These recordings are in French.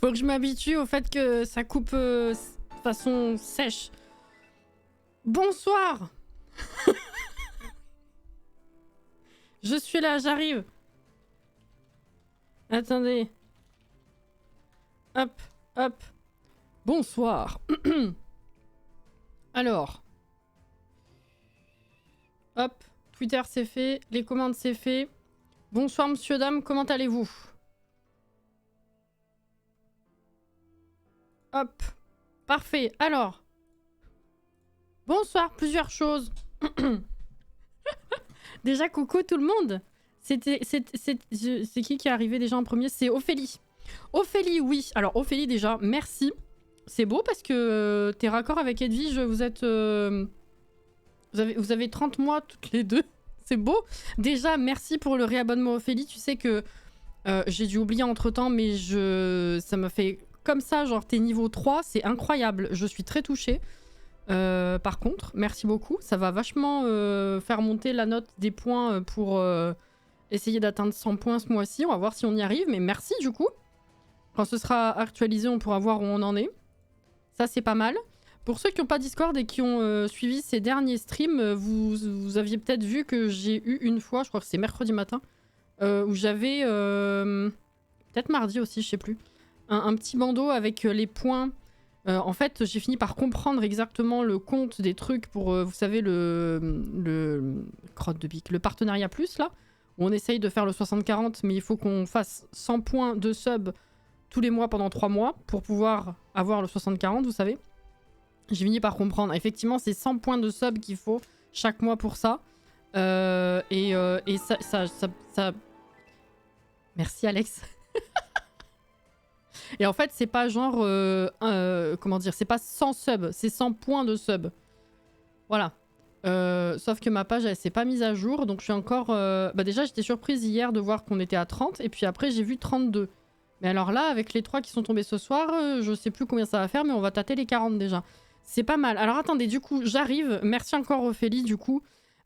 Faut que je m'habitue au fait que ça coupe de façon sèche. Bonsoir. Je suis là, j'arrive. Attendez. Hop, hop. Bonsoir. Alors. Hop, Twitter c'est fait, les commandes c'est fait. Bonsoir monsieur, dame, comment allez-vous? Hop, parfait. Alors. Bonsoir, plusieurs choses. Déjà, coucou tout le monde. C'est qui est arrivé déjà en premier? C'est Ophélie. Ophélie, oui. Alors, Ophélie, déjà, merci. C'est beau parce que t'es raccord avec Edwige, vous êtes... Vous avez 30 mois toutes les deux. C'est beau. Déjà, merci pour le réabonnement Ophélie. Tu sais que j'ai dû oublier entre-temps, mais ça m'a fait comme ça, genre t'es niveau 3. C'est incroyable. Je suis très touchée. Par contre, merci beaucoup. Ça va vachement faire monter la note des points pour essayer d'atteindre 100 points ce mois-ci. On va voir si on y arrive, mais merci du coup. Quand ce sera actualisé, on pourra voir où on en est. Ça, c'est pas mal. Pour ceux qui n'ont pas Discord et qui ont suivi ces derniers streams, vous aviez peut-être vu que j'ai eu une fois, je crois que c'est mercredi matin, où j'avais, peut-être mardi aussi, je sais plus, un petit bandeau avec les points. En fait, j'ai fini par comprendre exactement le compte des trucs pour, vous savez, le crotte de bique, le partenariat plus, là, où on essaye de faire le 60-40, mais il faut qu'on fasse 100 points de sub tous les mois pendant 3 mois pour pouvoir avoir le 60-40, vous savez. J'ai fini par comprendre. Effectivement, c'est 100 points de sub qu'il faut chaque mois pour ça. Et ça... Merci, Alex. Et en fait, c'est pas genre... comment dire? C'est pas 100 subs, c'est 100 points de sub. Voilà. Sauf que ma page, elle s'est pas mise à jour. Donc, je suis encore... Bah déjà, j'étais surprise hier de voir qu'on était à 30. Et puis après, j'ai vu 32. Mais alors là, avec les 3 qui sont tombés ce soir, je sais plus combien ça va faire, mais on va tâter les 40 déjà. C'est pas mal. Alors attendez, du coup, j'arrive. Merci encore Ophélie, du coup.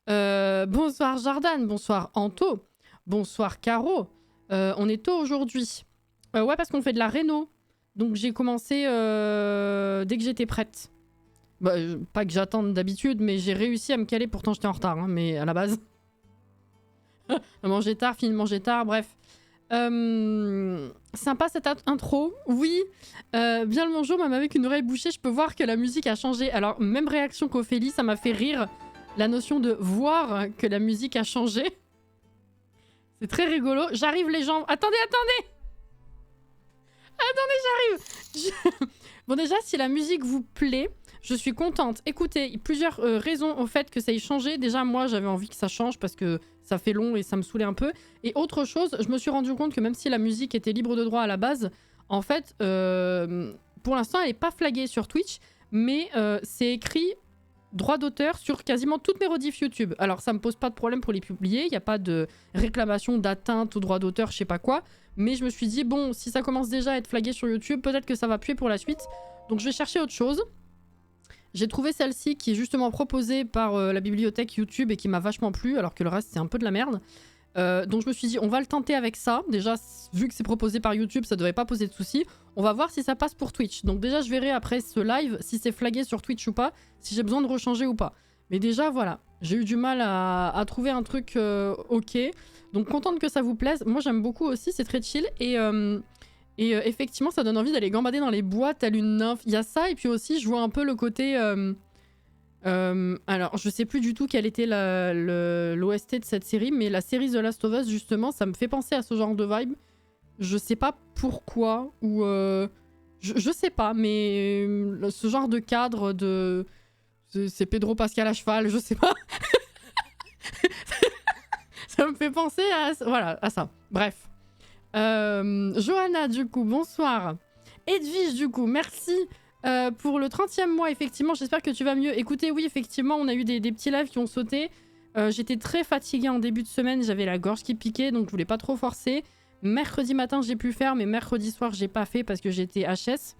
Bonsoir Jordan, bonsoir Anto, bonsoir Caro. On est tôt aujourd'hui. Ouais, parce qu'on fait de la réno. Donc j'ai commencé dès que j'étais prête. Bah, pas que j'attende d'habitude, mais j'ai réussi à me caler. Pourtant, j'étais en retard, hein, mais à la base. Manger tard, fini de manger tard, bref. Sympa cette intro, oui. Bien le bonjour, même avec une oreille bouchée, je peux voir que la musique a changé. Alors, même réaction qu'Ophélie, ça m'a fait rire. La notion de voir que la musique a changé. C'est très rigolo. J'arrive les gens. Attendez. J'arrive. Bon déjà, si la musique vous plaît, je suis contente. Écoutez, plusieurs raisons au fait que ça ait changé. Déjà, moi, j'avais envie que ça change parce que ça fait long et ça me saoulait un peu. Et autre chose, je me suis rendu compte que même si la musique était libre de droit à la base, en fait, pour l'instant, elle n'est pas flaguée sur Twitch, mais c'est écrit droit d'auteur sur quasiment toutes mes rediffs YouTube. Alors, ça me pose pas de problème pour les publier. Il n'y a pas de réclamation d'atteinte au droit d'auteur, je sais pas quoi. Mais je me suis dit, bon, si ça commence déjà à être flagué sur YouTube, peut-être que ça va puer pour la suite. Donc, je vais chercher autre chose. J'ai trouvé celle-ci qui est justement proposée par la bibliothèque YouTube et qui m'a vachement plu, alors que le reste, c'est un peu de la merde. Donc, je me suis dit, on va le tenter avec ça. Déjà, vu que c'est proposé par YouTube, ça devrait pas poser de soucis. On va voir si ça passe pour Twitch. Donc, déjà, je verrai après ce live si c'est flagué sur Twitch ou pas, si j'ai besoin de rechanger ou pas. Mais déjà, voilà. J'ai eu du mal à trouver un truc ok. Donc, contente que ça vous plaise. Moi, j'aime beaucoup aussi, c'est très chill. Et effectivement, ça donne envie d'aller gambader dans les bois, telle une nymphe. Il y a ça, et puis aussi, je vois un peu le côté... alors, je sais plus du tout quelle était l'OST de cette série, mais la série The Last of Us, justement, ça me fait penser à ce genre de vibe. Je sais pas pourquoi, ou... je sais pas, mais ce genre de cadre de... C'est Pedro Pascal à cheval, je sais pas. Ça me fait penser à... Voilà, à ça. Bref. Johanna, du coup, bonsoir. Edwige, du coup, merci pour le 30e mois, effectivement. J'espère que tu vas mieux. Écoutez, oui, effectivement, on a eu des petits lives qui ont sauté. J'étais très fatiguée en début de semaine. J'avais la gorge qui piquait, donc je voulais pas trop forcer. Mercredi matin, j'ai pu faire, mais mercredi soir, j'ai pas fait parce que j'étais HS.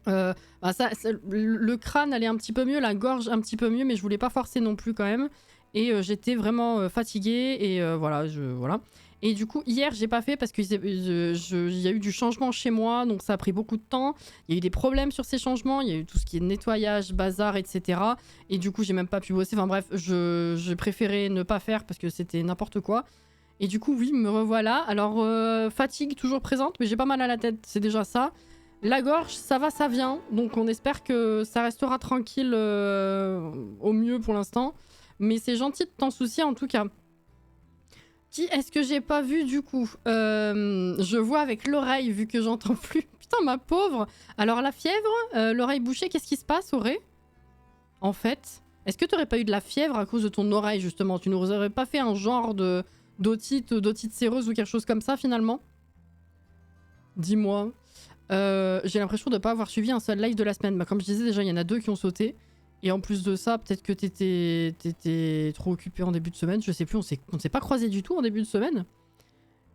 Le crâne allait un petit peu mieux, la gorge un petit peu mieux, mais je voulais pas forcer non plus quand même. Et j'étais vraiment fatiguée et voilà, voilà. Et du coup, hier, j'ai pas fait parce qu'il y a eu du changement chez moi, donc ça a pris beaucoup de temps. Il y a eu des problèmes sur ces changements, il y a eu tout ce qui est nettoyage, bazar, etc. Et du coup, j'ai même pas pu bosser. Enfin bref, j'ai préféré ne pas faire parce que c'était n'importe quoi. Et du coup, oui, me revoilà. Alors, fatigue toujours présente, mais j'ai pas mal à la tête, c'est déjà ça. La gorge, ça va, ça vient. Donc on espère que ça restera tranquille au mieux pour l'instant. Mais c'est gentil de t'en soucier en tout cas. Qui est-ce que j'ai pas vu du coup Je vois avec l'oreille vu que j'entends plus. Putain, ma pauvre. Alors la fièvre, l'oreille bouchée, qu'est-ce qui se passe, Auré? En fait, est-ce que t'aurais pas eu de la fièvre à cause de ton oreille justement? Tu nous aurais pas fait un genre de d'otite séreuse ou quelque chose comme ça finalement? Dis-moi. J'ai l'impression de pas avoir suivi un seul live de la semaine. Bah, comme je disais déjà, il y en a 2 qui ont sauté. Et en plus de ça, peut-être que t'étais trop occupé en début de semaine. Je sais plus, on s'est pas croisé du tout en début de semaine.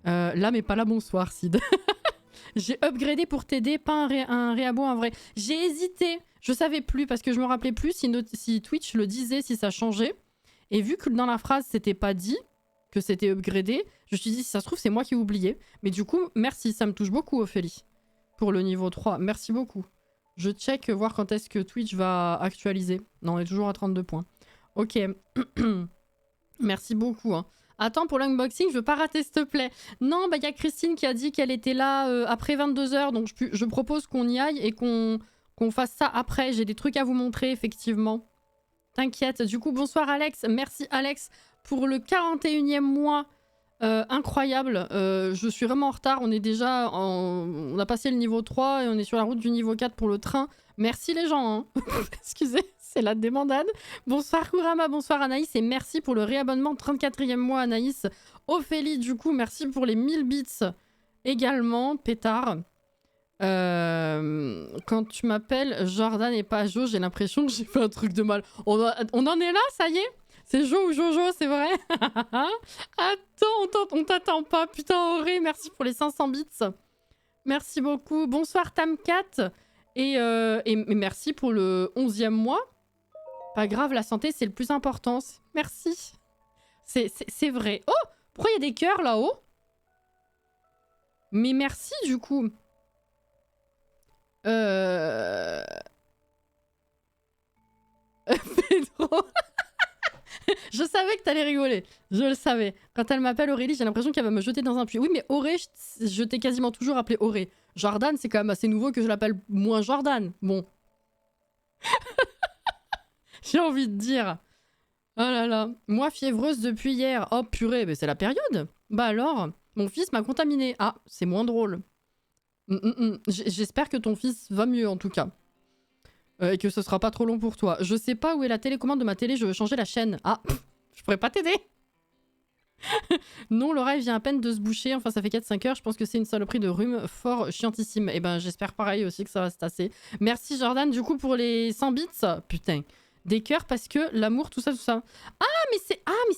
Là, mais pas là, bonsoir, Sid. J'ai upgradé pour t'aider, pas un réabo, un vrai. J'ai hésité. Je savais plus parce que je me rappelais plus si Twitch le disait, si ça changeait. Et vu que dans la phrase, c'était pas dit que c'était upgradé, je me suis dit, si ça se trouve, c'est moi qui ai oublié. Mais du coup, merci, ça me touche beaucoup, Ophélie. Pour le niveau 3, merci beaucoup. Je check, voir quand est-ce que Twitch va actualiser. Non, on est toujours à 32 points. Ok. Merci beaucoup. Hein. Attends, pour l'unboxing, je veux pas rater, s'il te plaît. Non, bah il y a Christine qui a dit qu'elle était là après 22h, donc je propose qu'on y aille et qu'on fasse ça après. J'ai des trucs à vous montrer, effectivement. T'inquiète. Du coup, bonsoir Alex. Merci Alex pour le 41e mois. Incroyable, je suis vraiment en retard, on est déjà on a passé le niveau 3 et on est sur la route du niveau 4 pour le train. Merci les gens, hein. Excusez, c'est la démandade. Bonsoir Kurama, bonsoir Anaïs et merci pour le réabonnement 34e mois Anaïs. Ophélie du coup, merci pour les 1000 bits également, pétard. Quand tu m'appelles Jordan et pas Jo, j'ai l'impression que j'ai fait un truc de mal. On en est là, ça y est? C'est Jo ou Jojo, c'est vrai? Attends, on t'attend pas. Putain, Auré, merci pour les 500 bits. Merci beaucoup. Bonsoir Tamcat. Et merci pour le 11e mois. Pas grave, la santé, c'est le plus important. Merci. C'est vrai. Oh, pourquoi il y a des cœurs là-haut? Mais merci, du coup. Pedro. Je savais que t'allais rigoler. Je le savais. Quand elle m'appelle Aurélie, j'ai l'impression qu'elle va me jeter dans un puits. Oui, mais Auré, je t'ai quasiment toujours appelé Auré. Jordan, c'est quand même assez nouveau que je l'appelle moins Jordan. Bon. J'ai envie de dire. Oh là là. Moi, fiévreuse depuis hier. Oh purée, mais c'est la période. Bah alors, mon fils m'a contaminée. Ah, c'est moins drôle. J'espère que ton fils va mieux en tout cas. Et que ce sera pas trop long pour toi. Je sais pas où est la télécommande de ma télé, je veux changer la chaîne. Ah, je pourrais pas t'aider. Non, l'oreille vient à peine de se boucher. Enfin, ça fait 4-5 heures. Je pense que c'est une saloperie de rhume fort chiantissime. Et ben, j'espère pareil aussi que ça va se tasser. Merci Jordan, du coup, pour les 100 bits. Putain. Des cœurs parce que l'amour, tout ça, tout ça. Mais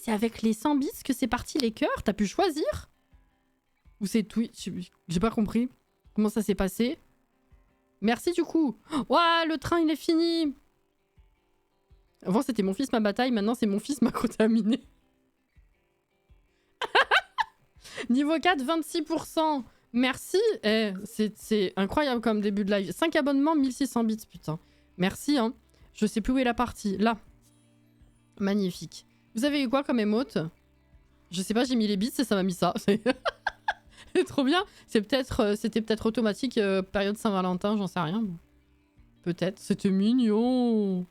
c'est avec les 100 bits que c'est parti les cœurs. T'as pu choisir? Ou c'est Twitch? J'ai pas compris. Comment ça s'est passé? Merci du coup. Ouah, le train il est fini. Avant c'était mon fils ma bataille, maintenant c'est mon fils m'a contaminé. Niveau 4, 26%. Merci. C'est incroyable comme début de live. 5 abonnements, 1600 bits, putain. Merci, hein. Je sais plus où est la partie. Là. Magnifique. Vous avez eu quoi comme émote? Je sais pas, j'ai mis les bits et ça m'a mis ça. C'est trop bien. C'était peut-être automatique période Saint-Valentin, j'en sais rien. Peut-être. C'était mignon.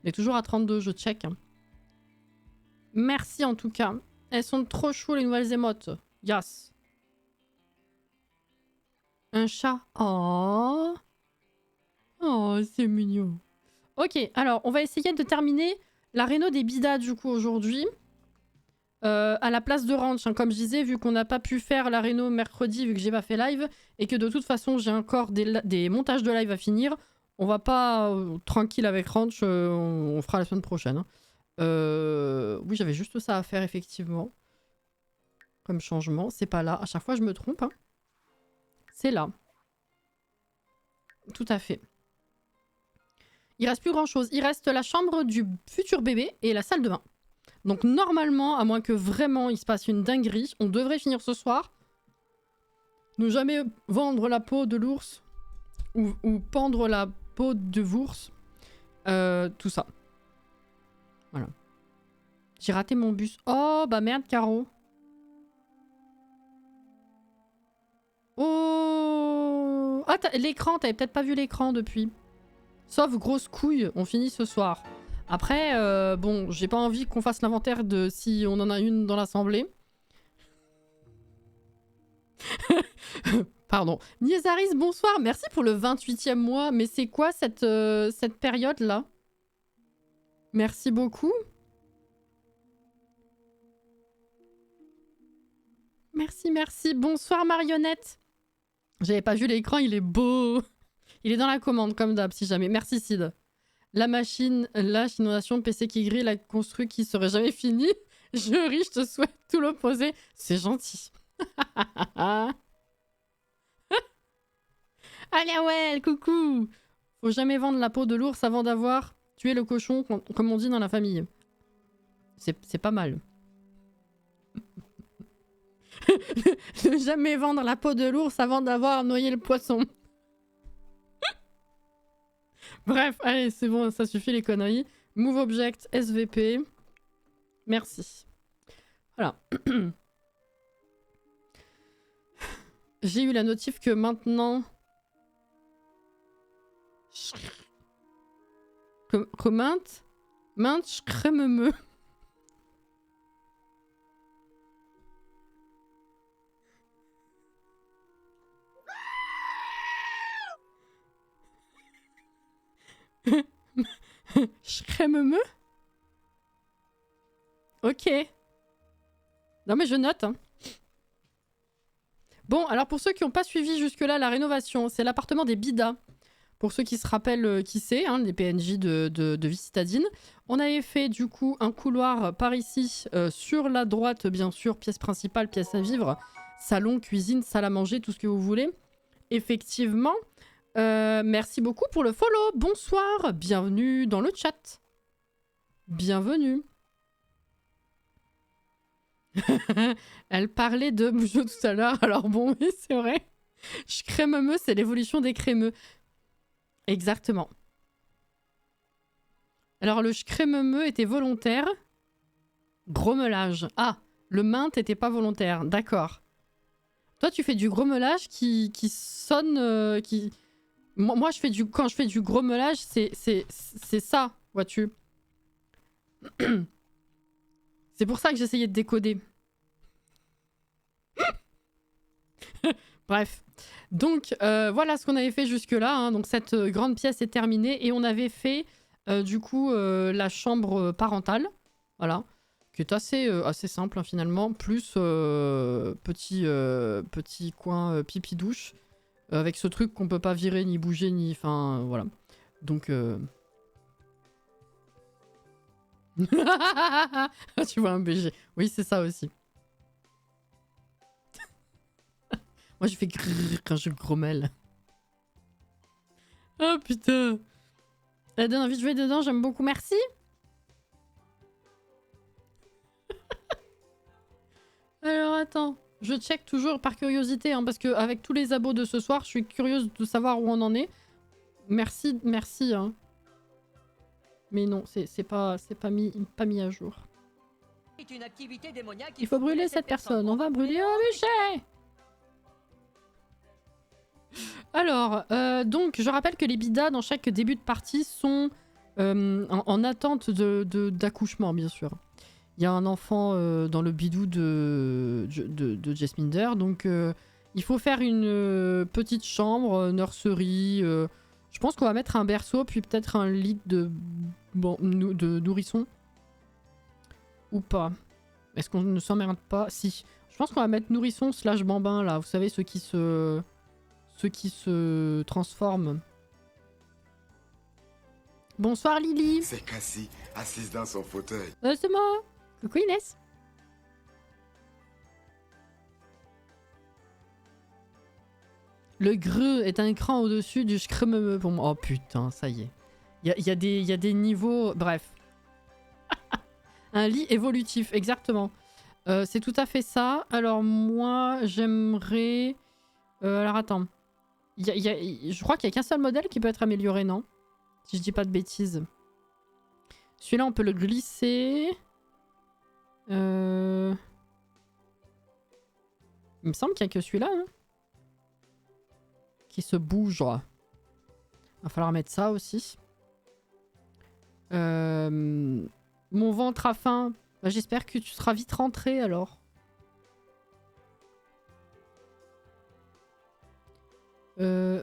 Il est toujours à 32, je check. Merci en tout cas. Elles sont trop choues les nouvelles émotes. Yes. Un chat. Oh. Oh, c'est mignon. Ok, alors on va essayer de terminer la réno des bidas du coup aujourd'hui. À la place de ranch, hein, comme je disais, vu qu'on n'a pas pu faire la réno mercredi, vu que j'ai pas fait live, et que de toute façon j'ai encore des montages de live à finir, on va pas tranquille avec ranch, on fera la semaine prochaine. Hein. Oui, j'avais juste ça à faire effectivement. Comme changement, c'est pas là. À chaque fois je me trompe. Hein. C'est là. Tout à fait. Il reste plus grand chose. Il reste la chambre du futur bébé et la salle de bain. Donc normalement, à moins que vraiment il se passe une dinguerie, on devrait finir ce soir. Ne jamais vendre la peau de l'ours ou pendre la peau de l'ours. Tout ça. Voilà. J'ai raté mon bus. Oh, bah merde, Caro. Oh. Ah, l'écran, t'avais peut-être pas vu l'écran depuis. Sauf grosse couille, on finit ce soir. Après, bon, j'ai pas envie qu'on fasse l'inventaire de si on en a une dans l'assemblée. Pardon. Niezaris, bonsoir. Merci pour le 28e mois. Mais c'est quoi cette période-là? Merci beaucoup. Merci, merci. Bonsoir, Marionnette. J'avais pas vu l'écran, il est beau. Il est dans la commande, comme d'hab, si jamais. Merci, Sid. La machine, lâche, inondation, PC qui grille, la construit qui serait jamais finie. Je ris, je te souhaite tout l'opposé. C'est gentil. Allez, ouais, coucou. Faut jamais vendre la peau de l'ours avant d'avoir tué le cochon, comme on dit dans la famille. C'est pas mal. Ne jamais vendre la peau de l'ours avant d'avoir noyé le poisson. Bref, allez, c'est bon, ça suffit les conneries. Move object, SVP. Merci. Voilà. J'ai eu la notif que maintenant... Comment je crème. Schrememe. Ok. Non mais je note. Hein. Bon, alors pour ceux qui n'ont pas suivi jusque-là la rénovation, c'est l'appartement des Bidas. Pour ceux qui se rappellent qui c'est, hein, les PNJ de Vie Citadine. On avait fait du coup un couloir par ici, sur la droite bien sûr, pièce principale, pièce à vivre, salon, cuisine, salle à manger, tout ce que vous voulez. Effectivement. Merci beaucoup pour le follow. Bonsoir, bienvenue dans le chat. Bienvenue. Elle parlait de Bougeot tout à l'heure, alors bon, oui, c'est vrai. Crémeux, c'est l'évolution des crémeux. Exactement. Alors le crémeux était volontaire. Grommelage. Ah, le mint était pas volontaire, d'accord. Toi, tu fais du grommelage qui sonne... Moi, quand je fais du grommelage, c'est ça, vois-tu. C'est pour ça que j'essayais de décoder. Bref. Donc, voilà ce qu'on avait fait jusque-là. Hein. Donc, cette grande pièce est terminée. Et on avait fait, du coup, la chambre parentale. Voilà. Qui est assez simple, hein, finalement. Plus petit coin pipi-douche. Avec ce truc qu'on peut pas virer, ni bouger, ni... Enfin, voilà. Donc... Tu vois un BG. Oui, c'est ça aussi. Moi, je fais grrr quand je grommelle. Oh, putain. Ça donne envie de jouer dedans, j'aime beaucoup. Merci. Alors, attends. Je check toujours par curiosité, hein, parce qu'avec tous les abos de ce soir, je suis curieuse de savoir où on en est. Merci, merci. Hein. Mais non, c'est pas mis à jour. Il faut brûler cette personne. On va brûler au bûcher. Alors, donc, je rappelle que les bidas, dans chaque début de partie, sont en attente d'accouchement, bien sûr. Il y a un enfant dans le bidou de Jasminder, donc il faut faire une petite chambre, nurserie. Je pense qu'on va mettre un berceau, puis peut-être un lit de nourrisson. Ou pas. Est-ce qu'on ne s'emmerde pas? Si. Je pense qu'on va mettre nourrisson / bambin, là. Vous savez, ceux qui se transforment. Bonsoir, Lily. C'est Cassie, assise dans son fauteuil. C'est moi. Coucou, Inès. Le greu est un cran au-dessus du scrumeux pour moi. Oh putain, ça y est. Il y a des niveaux... Bref. Un lit évolutif, exactement. C'est tout à fait ça. Alors moi, j'aimerais... alors attends. Je crois qu'il n'y a qu'un seul modèle qui peut être amélioré, non? Si je dis pas de bêtises. Celui-là, on peut le glisser. Il me semble qu'il n'y a que celui-là. Hein, qui se bouge. Va falloir mettre ça aussi. Mon ventre a faim. Bah, j'espère que tu seras vite rentré alors.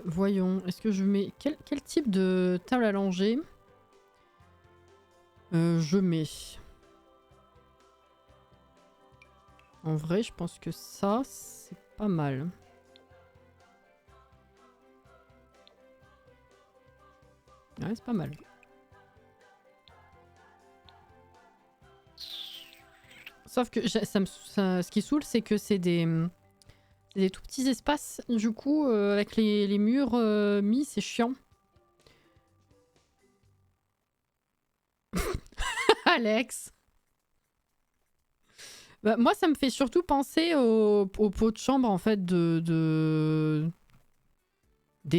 Voyons. Est-ce que je mets... Quel type de table à langer je mets... En vrai, je pense que ça, c'est pas mal. Ouais, c'est pas mal. Sauf que ce qui saoule, c'est que c'est des tout petits espaces. Du coup, avec les murs mis, c'est chiant. Alex. Bah, moi, ça me fait surtout penser au pot de chambre, en fait, des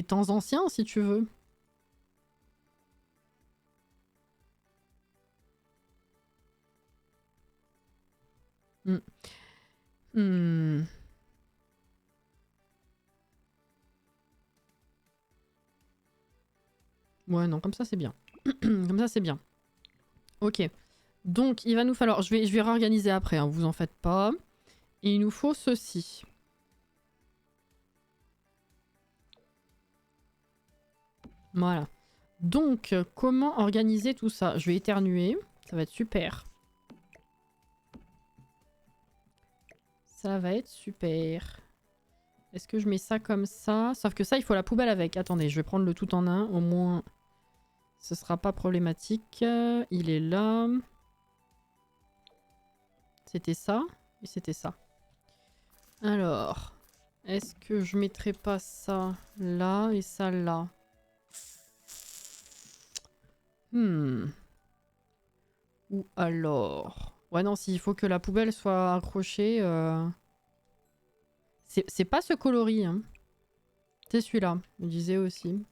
temps anciens, si tu veux. Ouais, non, comme ça, c'est bien. Comme ça, c'est bien. Ok. Donc, il va nous falloir... Je vais réorganiser après, hein, vous en faites pas. Et il nous faut ceci. Voilà. Donc, comment organiser tout ça? Je vais éternuer. Ça va être super. Ça va être super. Est-ce que je mets ça comme ça? Sauf que ça, il faut la poubelle avec. Attendez, je vais prendre le tout en un. Au moins, ce sera pas problématique. Il est là. C'était ça et c'était ça. Alors, est-ce que je mettrais pas ça là et ça là? Ou alors... Ouais, non, s'il faut que la poubelle soit accrochée... C'est pas ce coloris, hein. C'est celui-là, je disais aussi.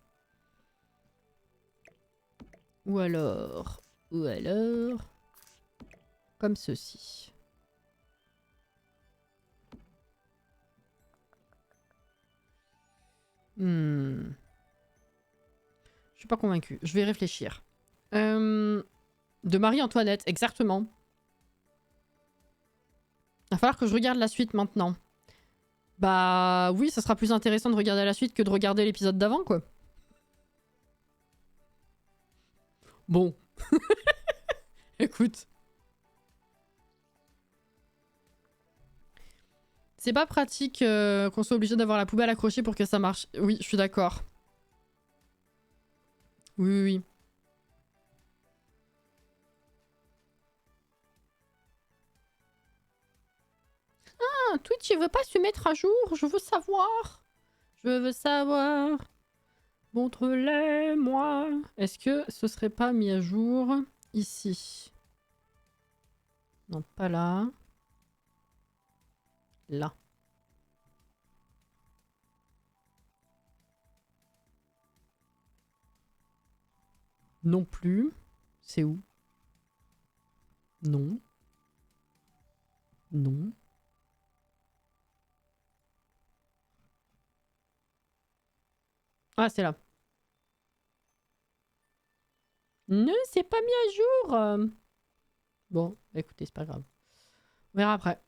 Ou alors... Comme ceci. Je suis pas convaincue. Je vais réfléchir. De Marie-Antoinette, exactement. Il va falloir que je regarde la suite maintenant. Bah oui, ça sera plus intéressant de regarder la suite que de regarder l'épisode d'avant, quoi. Bon. Écoute. C'est pas pratique qu'on soit obligé d'avoir la poubelle accrochée pour que ça marche. Oui, je suis d'accord. Oui, oui, oui. Ah, Twitch, il veut pas se mettre à jour. Je veux savoir. Je veux savoir. Montre-les-moi. Est-ce que ce serait pas mis à jour ici? Non, pas là. Là. Non plus. C'est où? Non. Non. Ah, c'est là. Non, c'est pas mis à jour. Bon, écoutez, c'est pas grave. On verra après.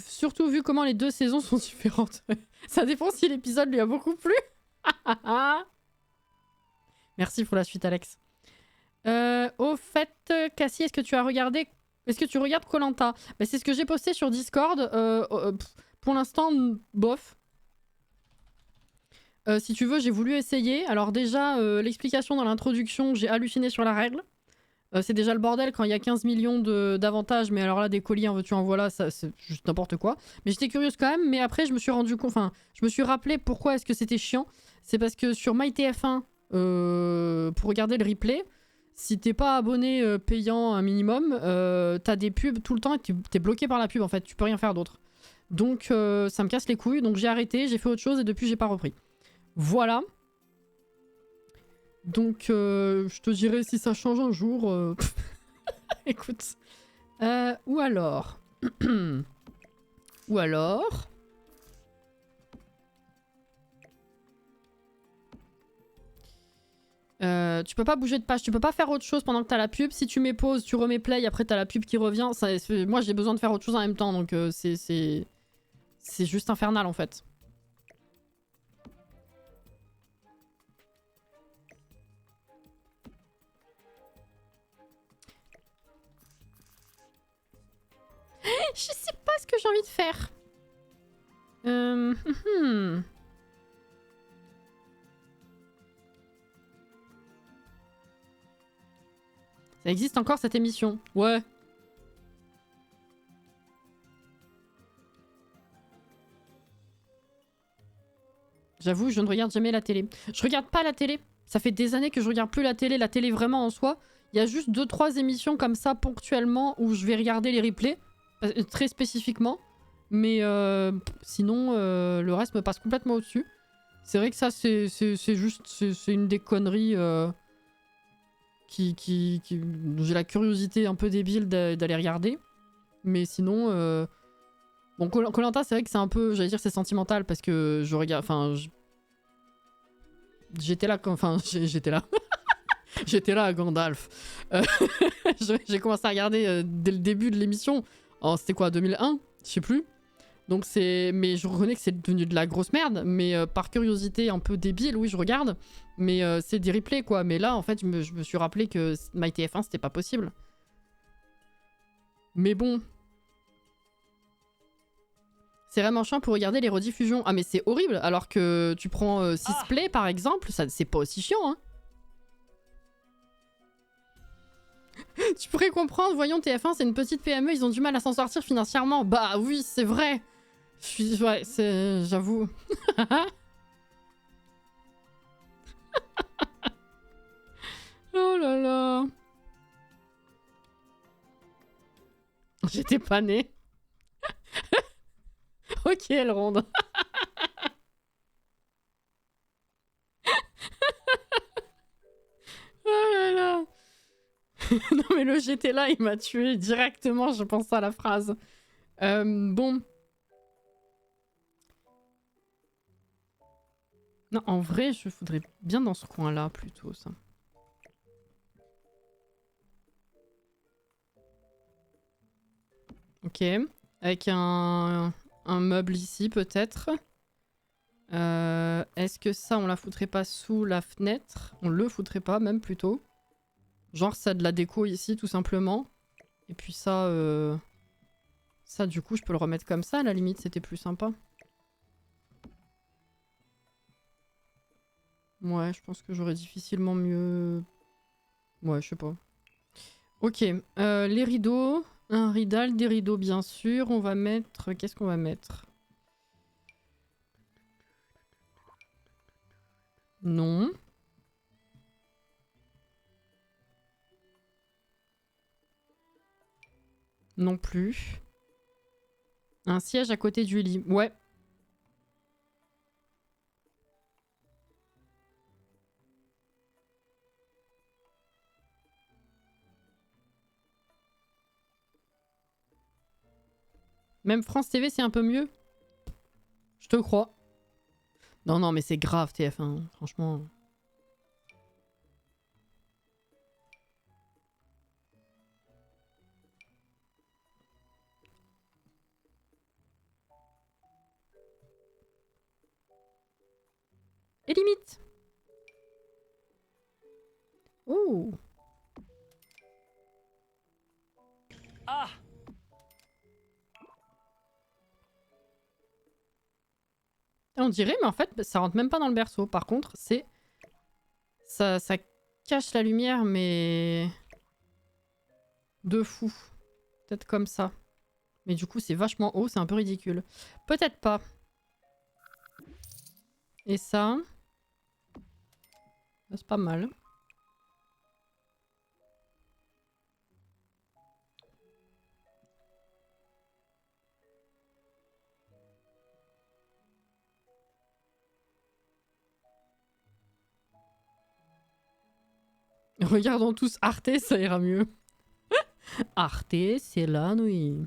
Surtout vu comment les deux saisons sont différentes. Ça dépend si l'épisode lui a beaucoup plu. Merci pour la suite, Alex. Au fait, Cassie, est-ce que tu as regardé... Est-ce que tu regardes koh Lanta? Bah, c'est ce que j'ai posté sur Discord. Pour l'instant, bof. Si tu veux, j'ai voulu essayer. Alors déjà, l'explication dans l'introduction, j'ai halluciné sur la règle. C'est déjà le bordel quand il y a 15 millions d'avantages, mais alors là, des colis, en veux-tu, en voilà, ça, c'est juste n'importe quoi. Mais j'étais curieuse quand même, mais après, je me suis rendu compte... Enfin, je me suis rappelé pourquoi est-ce que c'était chiant. C'est parce que sur MyTF1, pour regarder le replay, si t'es pas abonné payant un minimum, t'as des pubs tout le temps et t'es bloqué par la pub en fait, tu peux rien faire d'autre. Donc ça me casse les couilles, donc j'ai arrêté, j'ai fait autre chose et depuis j'ai pas repris. Voilà. Donc je te dirai si ça change un jour. Écoute. Ou alors... Ou alors... tu peux pas bouger de page, tu peux pas faire autre chose pendant que t'as la pub. Si tu mets pause, tu remets play, après t'as la pub qui revient. Ça, moi j'ai besoin de faire autre chose en même temps, donc c'est juste infernal en fait. Je sais pas ce que j'ai envie de faire. Ça existe encore cette émission? Ouais. J'avoue, je ne regarde jamais la télé. Je regarde pas la télé. Ça fait des années que je regarde plus la télé vraiment en soi. Il y a juste 2-3 émissions comme ça ponctuellement où je vais regarder les replays, très spécifiquement. Mais sinon, le reste me passe complètement au-dessus. C'est vrai que ça, c'est juste... C'est une des conneries j'ai la curiosité un peu débile d'aller regarder. Mais sinon... Bon, Koh-Lanta, c'est vrai que c'est un peu... J'allais dire c'est sentimental parce que je regarde... Enfin... J'étais là quand... Enfin, j'étais là. J'étais là à Gandalf. J'ai commencé à regarder dès le début de l'émission. C'était quoi, 2001? Je sais plus. Donc c'est... Mais je reconnais que c'est devenu de la grosse merde. Mais par curiosité un peu débile, oui, je regarde. Mais c'est des replays, quoi. Mais là, en fait, je me suis rappelé que MyTF1, c'était pas possible. Mais bon... C'est vraiment chiant pour regarder les rediffusions. Ah mais c'est horrible, alors que tu prends 6 Play par exemple, c'est pas aussi chiant, hein. Tu pourrais comprendre, voyons, TF1 c'est une petite PME, ils ont du mal à s'en sortir financièrement. Bah oui, c'est vrai. Ouais, c'est... J'avoue. Oh là là. J'étais pas née. Ok, elle ronde. Oh là là. Non mais le j'étais là, il m'a tué directement, je pense à la phrase. Bon. Non, en vrai, je voudrais bien dans ce coin-là, plutôt, ça. Ok. Avec un meuble ici, peut-être. Est-ce que ça, on la foutrait pas sous la fenêtre? On le foutrait pas, même, plutôt. Genre, ça a de la déco ici, tout simplement. Et puis ça, ça, du coup, je peux le remettre comme ça, à la limite, c'était plus sympa. Ouais, je pense que j'aurais difficilement mieux... Ouais, je sais pas. Ok, les rideaux. Un ridal, des rideaux, bien sûr. On va mettre... Qu'est-ce qu'on va mettre? Non. Non plus. Un siège à côté du lit. Ouais. Même France TV, c'est un peu mieux. Je te crois. Non, non, mais c'est grave, TF1. Franchement... Et limite. Oh. Ah. On dirait, mais en fait, ça rentre même pas dans le berceau. Par contre, c'est... Ça cache la lumière, mais... De fou. Peut-être comme ça. Mais du coup, c'est vachement haut, c'est un peu ridicule. Peut-être pas. Et ça... C'est pas mal. Regardons tous Arte, ça ira mieux. Arte, c'est la nuit.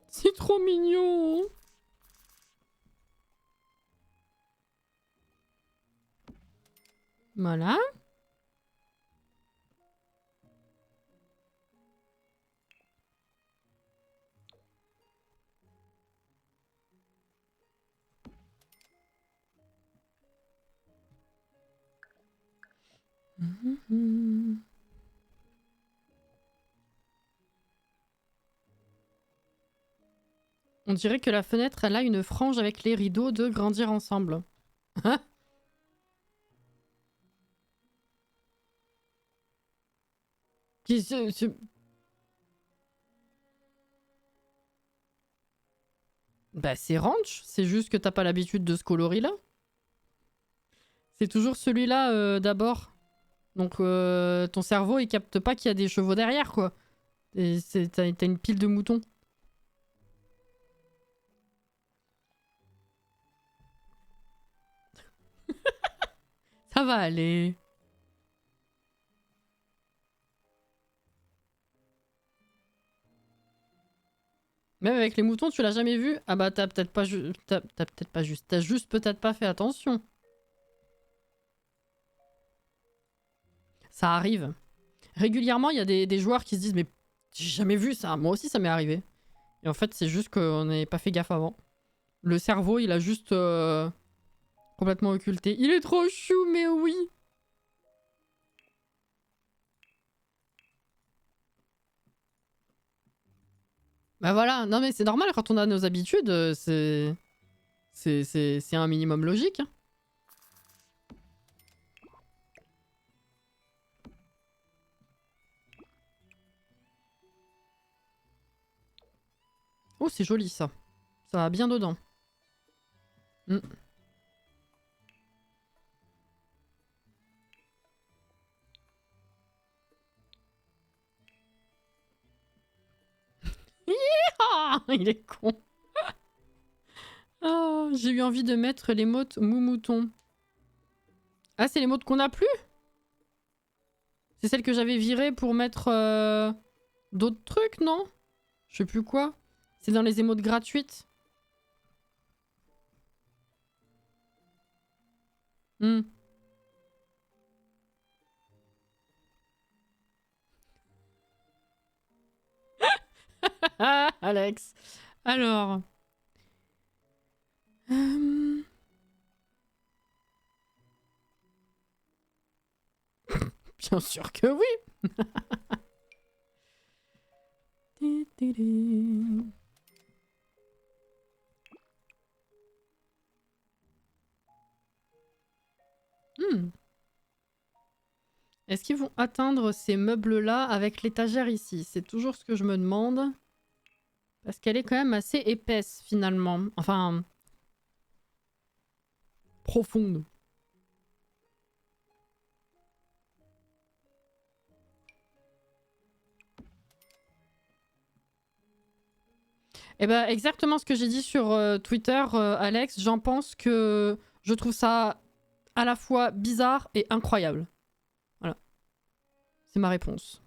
C'est trop mignon. Voilà. On dirait que la fenêtre, elle a une frange avec les rideaux de grandir ensemble. Hein? Bah c'est Ranch, c'est juste que t'as pas l'habitude de ce coloris-là. C'est toujours celui-là d'abord. Donc ton cerveau il capte pas qu'il y a des chevaux derrière quoi. T'as une pile de moutons. Ça va aller. Même avec les moutons, tu l'as jamais vu? Ah bah t'as peut-être pas juste... T'as peut-être pas juste... T'as juste peut-être pas fait attention. Ça arrive. Régulièrement, il y a des joueurs qui se disent « Mais j'ai jamais vu ça, moi aussi ça m'est arrivé. » Et en fait, c'est juste qu'on n'avait pas fait gaffe avant. Le cerveau, il a juste complètement occulté. Il est trop chou, mais oui! Bah voilà, non mais c'est normal quand on a nos habitudes, c'est un minimum logique. Hein. Oh, c'est joli ça. Ça va bien dedans. Mm. Il est con. Oh, j'ai eu envie de mettre les mots moumouton. Ah, c'est les mots qu'on a plus? C'est celle que j'avais virée pour mettre d'autres trucs, non? Je sais plus quoi. C'est dans les émotes gratuites. Hmm. Ah, Alex. Alors. Bien sûr que oui. Hmm. Est-ce qu'ils vont atteindre ces meubles-là avec l'étagère ici? C'est toujours ce que je me demande. Parce qu'elle est quand même assez épaisse finalement. Enfin... profonde. Eh ben exactement ce que j'ai dit sur Twitter, Alex. J'en pense que je trouve ça à la fois bizarre et incroyable. Voilà. C'est ma réponse.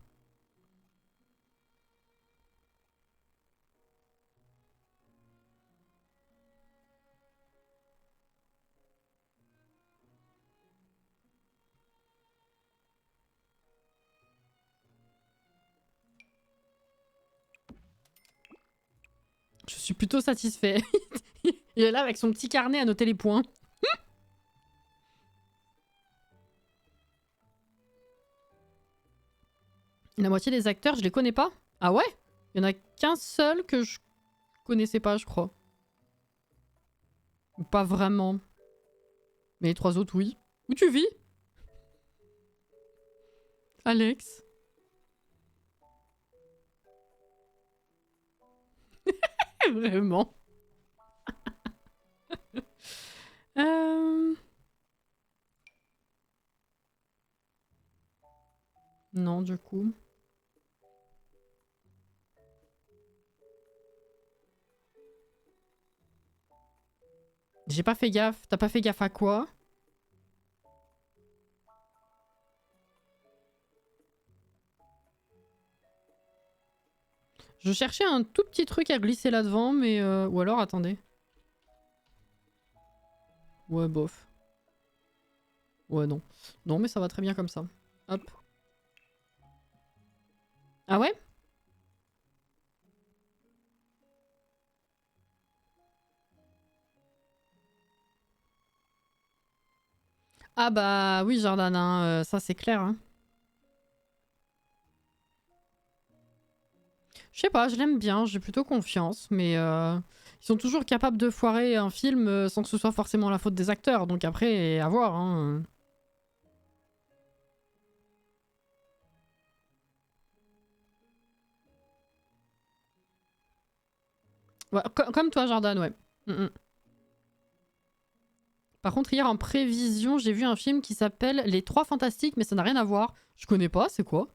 Je suis plutôt satisfait. Il est là avec son petit carnet à noter les points. La moitié des acteurs, je les connais pas. Ah ouais? Il y en a qu'un seul que je connaissais pas, je crois. Ou pas vraiment. Mais les trois autres, oui. Où tu vis? Alex? Vraiment. Non, du coup. J'ai pas fait gaffe. T'as pas fait gaffe à quoi? Je cherchais un tout petit truc à glisser là-devant, mais... Ou alors, attendez. Ouais, bof. Ouais, non. Non, mais ça va très bien comme ça. Hop. Ah ouais? Ah bah oui, Jordan, hein, ça c'est clair. Hein. Je sais pas, je l'aime bien, j'ai plutôt confiance, mais ils sont toujours capables de foirer un film sans que ce soit forcément la faute des acteurs, donc après, à voir. Hein. Ouais, comme toi, Jordan, ouais. Par contre, hier en prévision, j'ai vu un film qui s'appelle Les Trois Fantastiques, mais ça n'a rien à voir. Je connais pas, c'est quoi?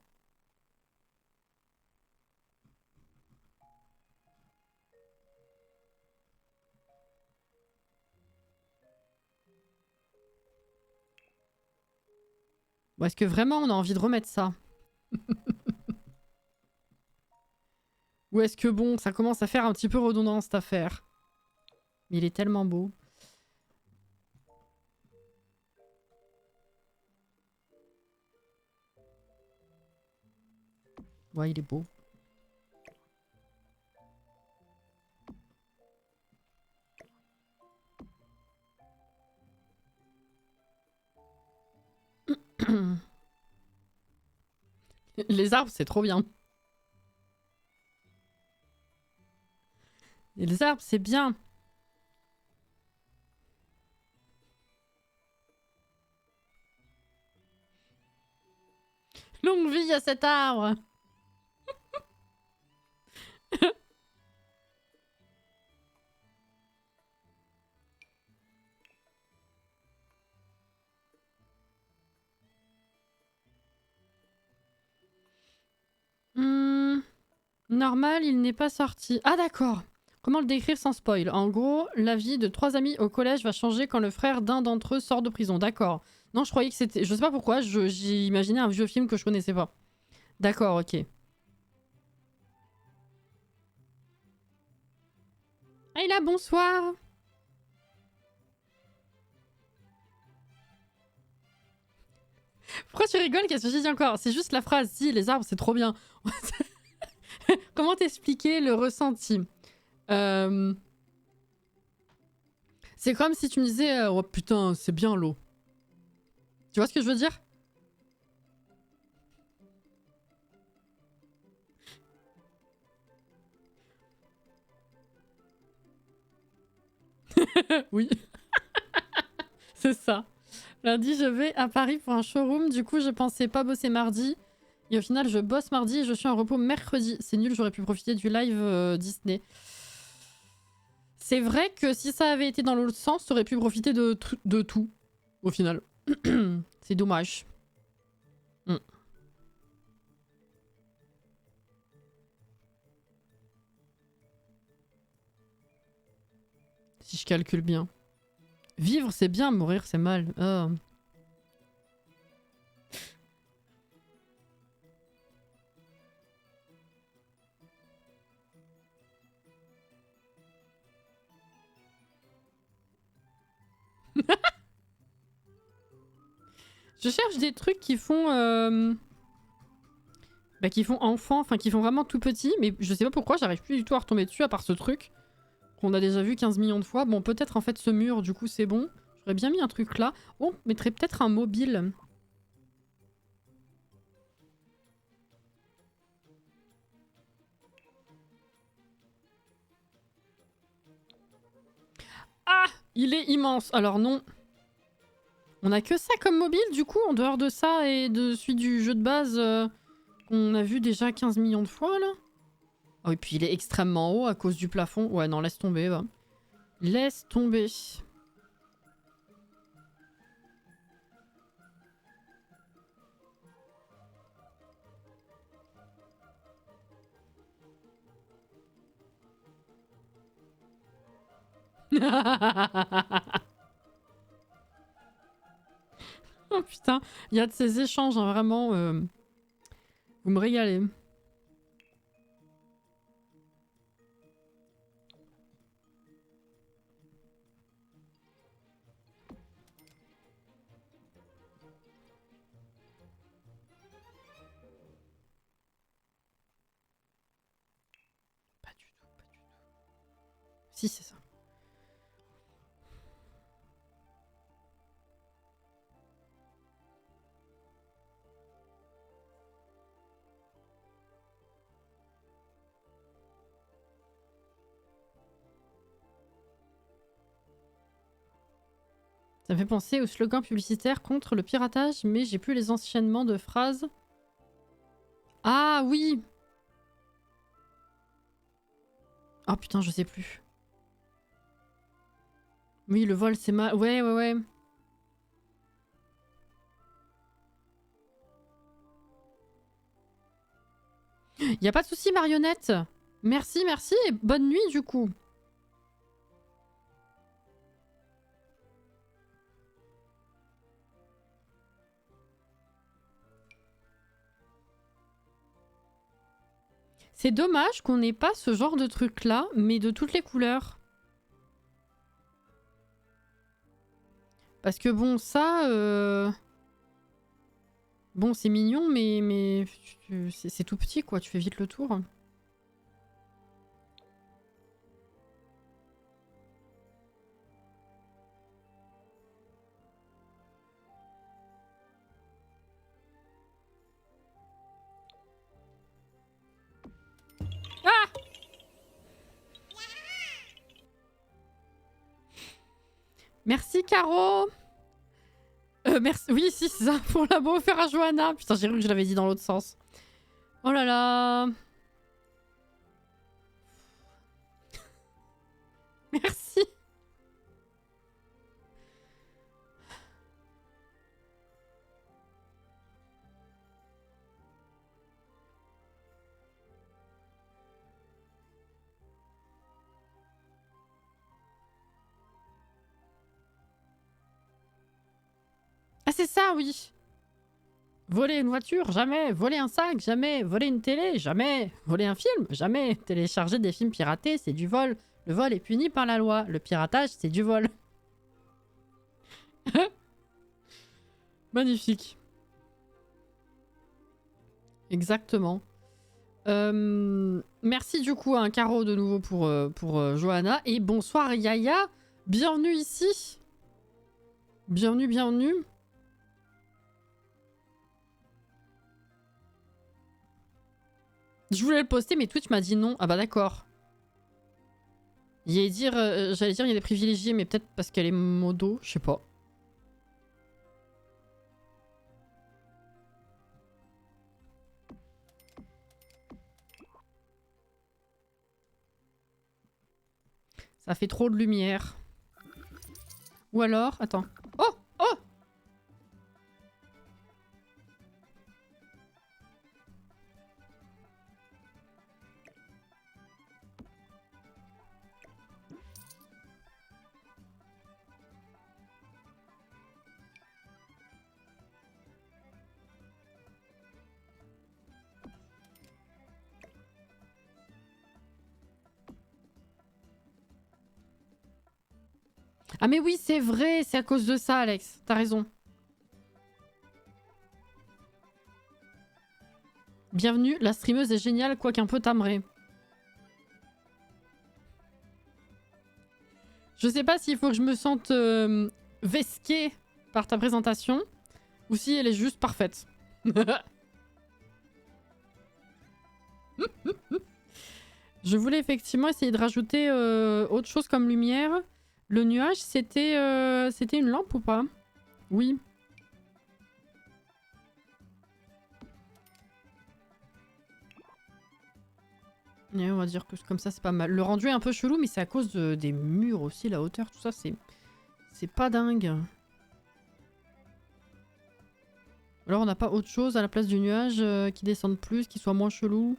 Ou est-ce que vraiment on a envie de remettre ça? Ou est-ce que bon, ça commence à faire un petit peu redondant cette affaire? Mais il est tellement beau. Ouais, il est beau. Les arbres, c'est trop bien. Et les arbres, c'est bien. Longue vie à cet arbre. Normal, il n'est pas sorti. Ah d'accord. Comment le décrire sans spoil? En gros, la vie de trois amis au collège va changer quand le frère d'un d'entre eux sort de prison. D'accord. Non, je croyais que c'était... Je sais pas pourquoi, j'ai imaginé un vieux film que je connaissais pas. D'accord, ok. Ah, il a bonsoir. Pourquoi tu rigoles? Qu'est-ce que j'ai dit encore? C'est juste la phrase. Si, les arbres, c'est trop bien. Comment t'expliquer le ressenti? C'est comme si tu me disais oh putain, c'est bien l'eau. Tu vois ce que je veux dire? Oui. C'est ça. Lundi, je vais à Paris pour un showroom. Du coup, je pensais pas bosser mardi. Et au final, je bosse mardi et je suis en repos mercredi. C'est nul, j'aurais pu profiter du live Disney. C'est vrai que si ça avait été dans l'autre sens, t'aurais pu profiter de tout, au final. C'est dommage. Si je calcule bien. Vivre, c'est bien, mourir, c'est mal. Ah. Je cherche des trucs qui font... Bah, qui font enfant, enfin qui font vraiment tout petit, mais je sais pas pourquoi, j'arrive plus du tout à retomber dessus à part ce truc qu'on a déjà vu 15 millions de fois. Bon, peut-être en fait ce mur, du coup c'est bon. J'aurais bien mis un truc là. Oh, on mettrait peut-être un mobile. Ah, il est immense. Alors non. On a que ça comme mobile du coup, en dehors de ça et de celui du jeu de base qu'on a vu déjà 15 millions de fois là. Oh, et puis il est extrêmement haut à cause du plafond. Ouais, non, laisse tomber. Va. Laisse tomber. Oh putain, il y a de ces échanges, hein, vraiment. Vous me régalez. Pas du tout, pas du tout. Si, c'est ça. Ça me fait penser au slogan publicitaire contre le piratage, mais j'ai plus les enchaînements de phrases. Ah oui! Oh putain, je sais plus. Oui, le vol, c'est mal. Ouais, ouais, ouais. Y a pas de souci, marionnette. Merci, merci et bonne nuit du coup. C'est dommage qu'on n'ait pas ce genre de truc là, mais de toutes les couleurs. Parce que bon, ça... Bon, c'est mignon, mais c'est tout petit, quoi. Tu fais vite le tour. Ah! Merci, Caro. Merci. Oui, si, c'est ça. Pour la beau offert à Johanna. Putain, j'ai cru que je l'avais dit dans l'autre sens. Oh là là. Merci. Ah, c'est ça, oui. Voler une voiture, jamais. Voler un sac, jamais. Voler une télé, jamais. Voler un film, jamais. Télécharger des films piratés, c'est du vol. Le vol est puni par la loi. Le piratage, c'est du vol. Magnifique. Exactement. Merci du coup à un Caro de nouveau pour Johanna. Et bonsoir Yaya. Bienvenue ici. Bienvenue, bienvenue. Je voulais le poster, mais Twitch m'a dit non. Ah bah d'accord. J'allais dire, il y a des privilégiés, mais peut-être parce qu'elle est modo, je sais pas. Ça fait trop de lumière. Ou alors, attends. Oh! Oh! Ah mais oui, c'est vrai, c'est à cause de ça, Alex. T'as raison. Bienvenue, la streameuse est géniale, quoique un peu timbrée. Je sais pas s'il faut que je me sente vesquée par ta présentation ou si elle est juste parfaite. Je voulais effectivement essayer de rajouter autre chose comme lumière. Le nuage, c'était une lampe ou pas? Oui. Ouais, on va dire que comme ça, c'est pas mal. Le rendu est un peu chelou, mais c'est à cause des murs aussi, la hauteur, tout ça, c'est pas dingue. Alors, on n'a pas autre chose à la place du nuage qui descende plus, qui soit moins chelou?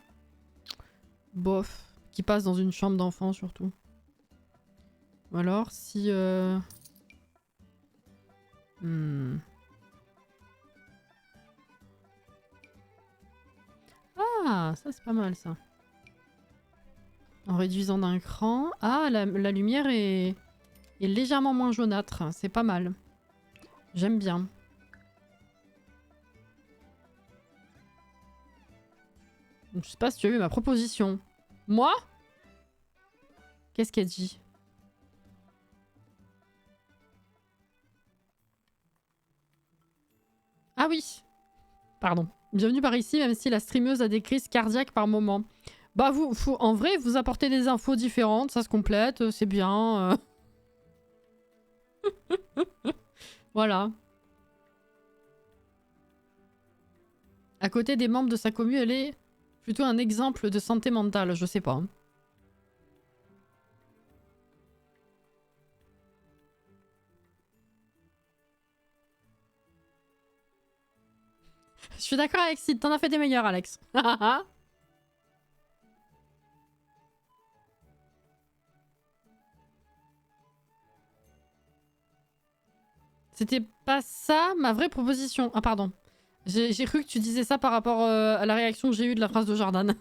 Bof. Qui passe dans une chambre d'enfant, surtout. Ou alors si... Ah, ça c'est pas mal ça. En réduisant d'un cran. Ah, la lumière est légèrement moins jaunâtre. C'est pas mal. J'aime bien. Je sais pas si tu as vu ma proposition. Moi? Qu'est-ce qu'elle dit? Ah oui. Pardon. Bienvenue par ici, même si la streameuse a des crises cardiaques par moment. Bah en vrai, vous apportez des infos différentes, ça se complète, c'est bien. Voilà. À côté des membres de sa commu, elle est plutôt un exemple de santé mentale, je sais pas. Hein. Je suis d'accord avec Sid, t'en as fait des meilleurs, Alex. C'était pas ça ma vraie proposition. Ah pardon. J'ai cru que tu disais ça par rapport à la réaction que j'ai eue de la phrase de Jordan.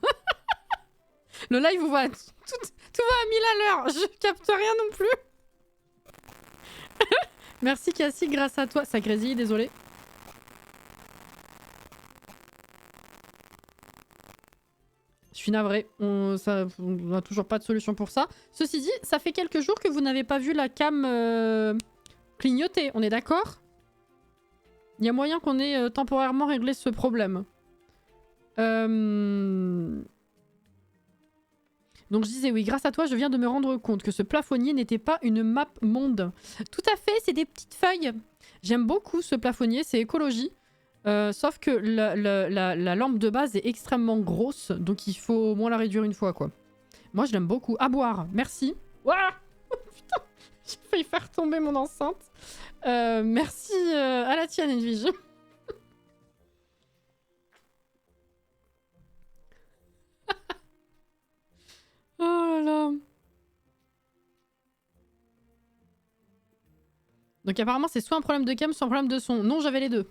Le live, vous voit tout va à 1000 à l'heure. Je capte rien non plus. Merci Cassie, grâce à toi. Ça grésille, désolé. Je suis navrée. On a toujours pas de solution pour ça. Ceci dit, ça fait quelques jours que vous n'avez pas vu la cam clignoter. On est d'accord ? Il y a moyen qu'on ait temporairement réglé ce problème. Donc je disais, oui, grâce à toi, je viens de me rendre compte que ce plafonnier n'était pas une map monde. Tout à fait, c'est des petites feuilles. J'aime beaucoup ce plafonnier, c'est écologie. Sauf que la lampe de base est extrêmement grosse, donc il faut au moins la réduire une fois, quoi. Moi, je l'aime beaucoup. À boire, merci. Ouah putain, j'ai failli faire tomber mon enceinte. Merci à la tienne, Edwige. Oh là là. Donc apparemment, c'est soit un problème de cam, soit un problème de son. Non, j'avais les deux.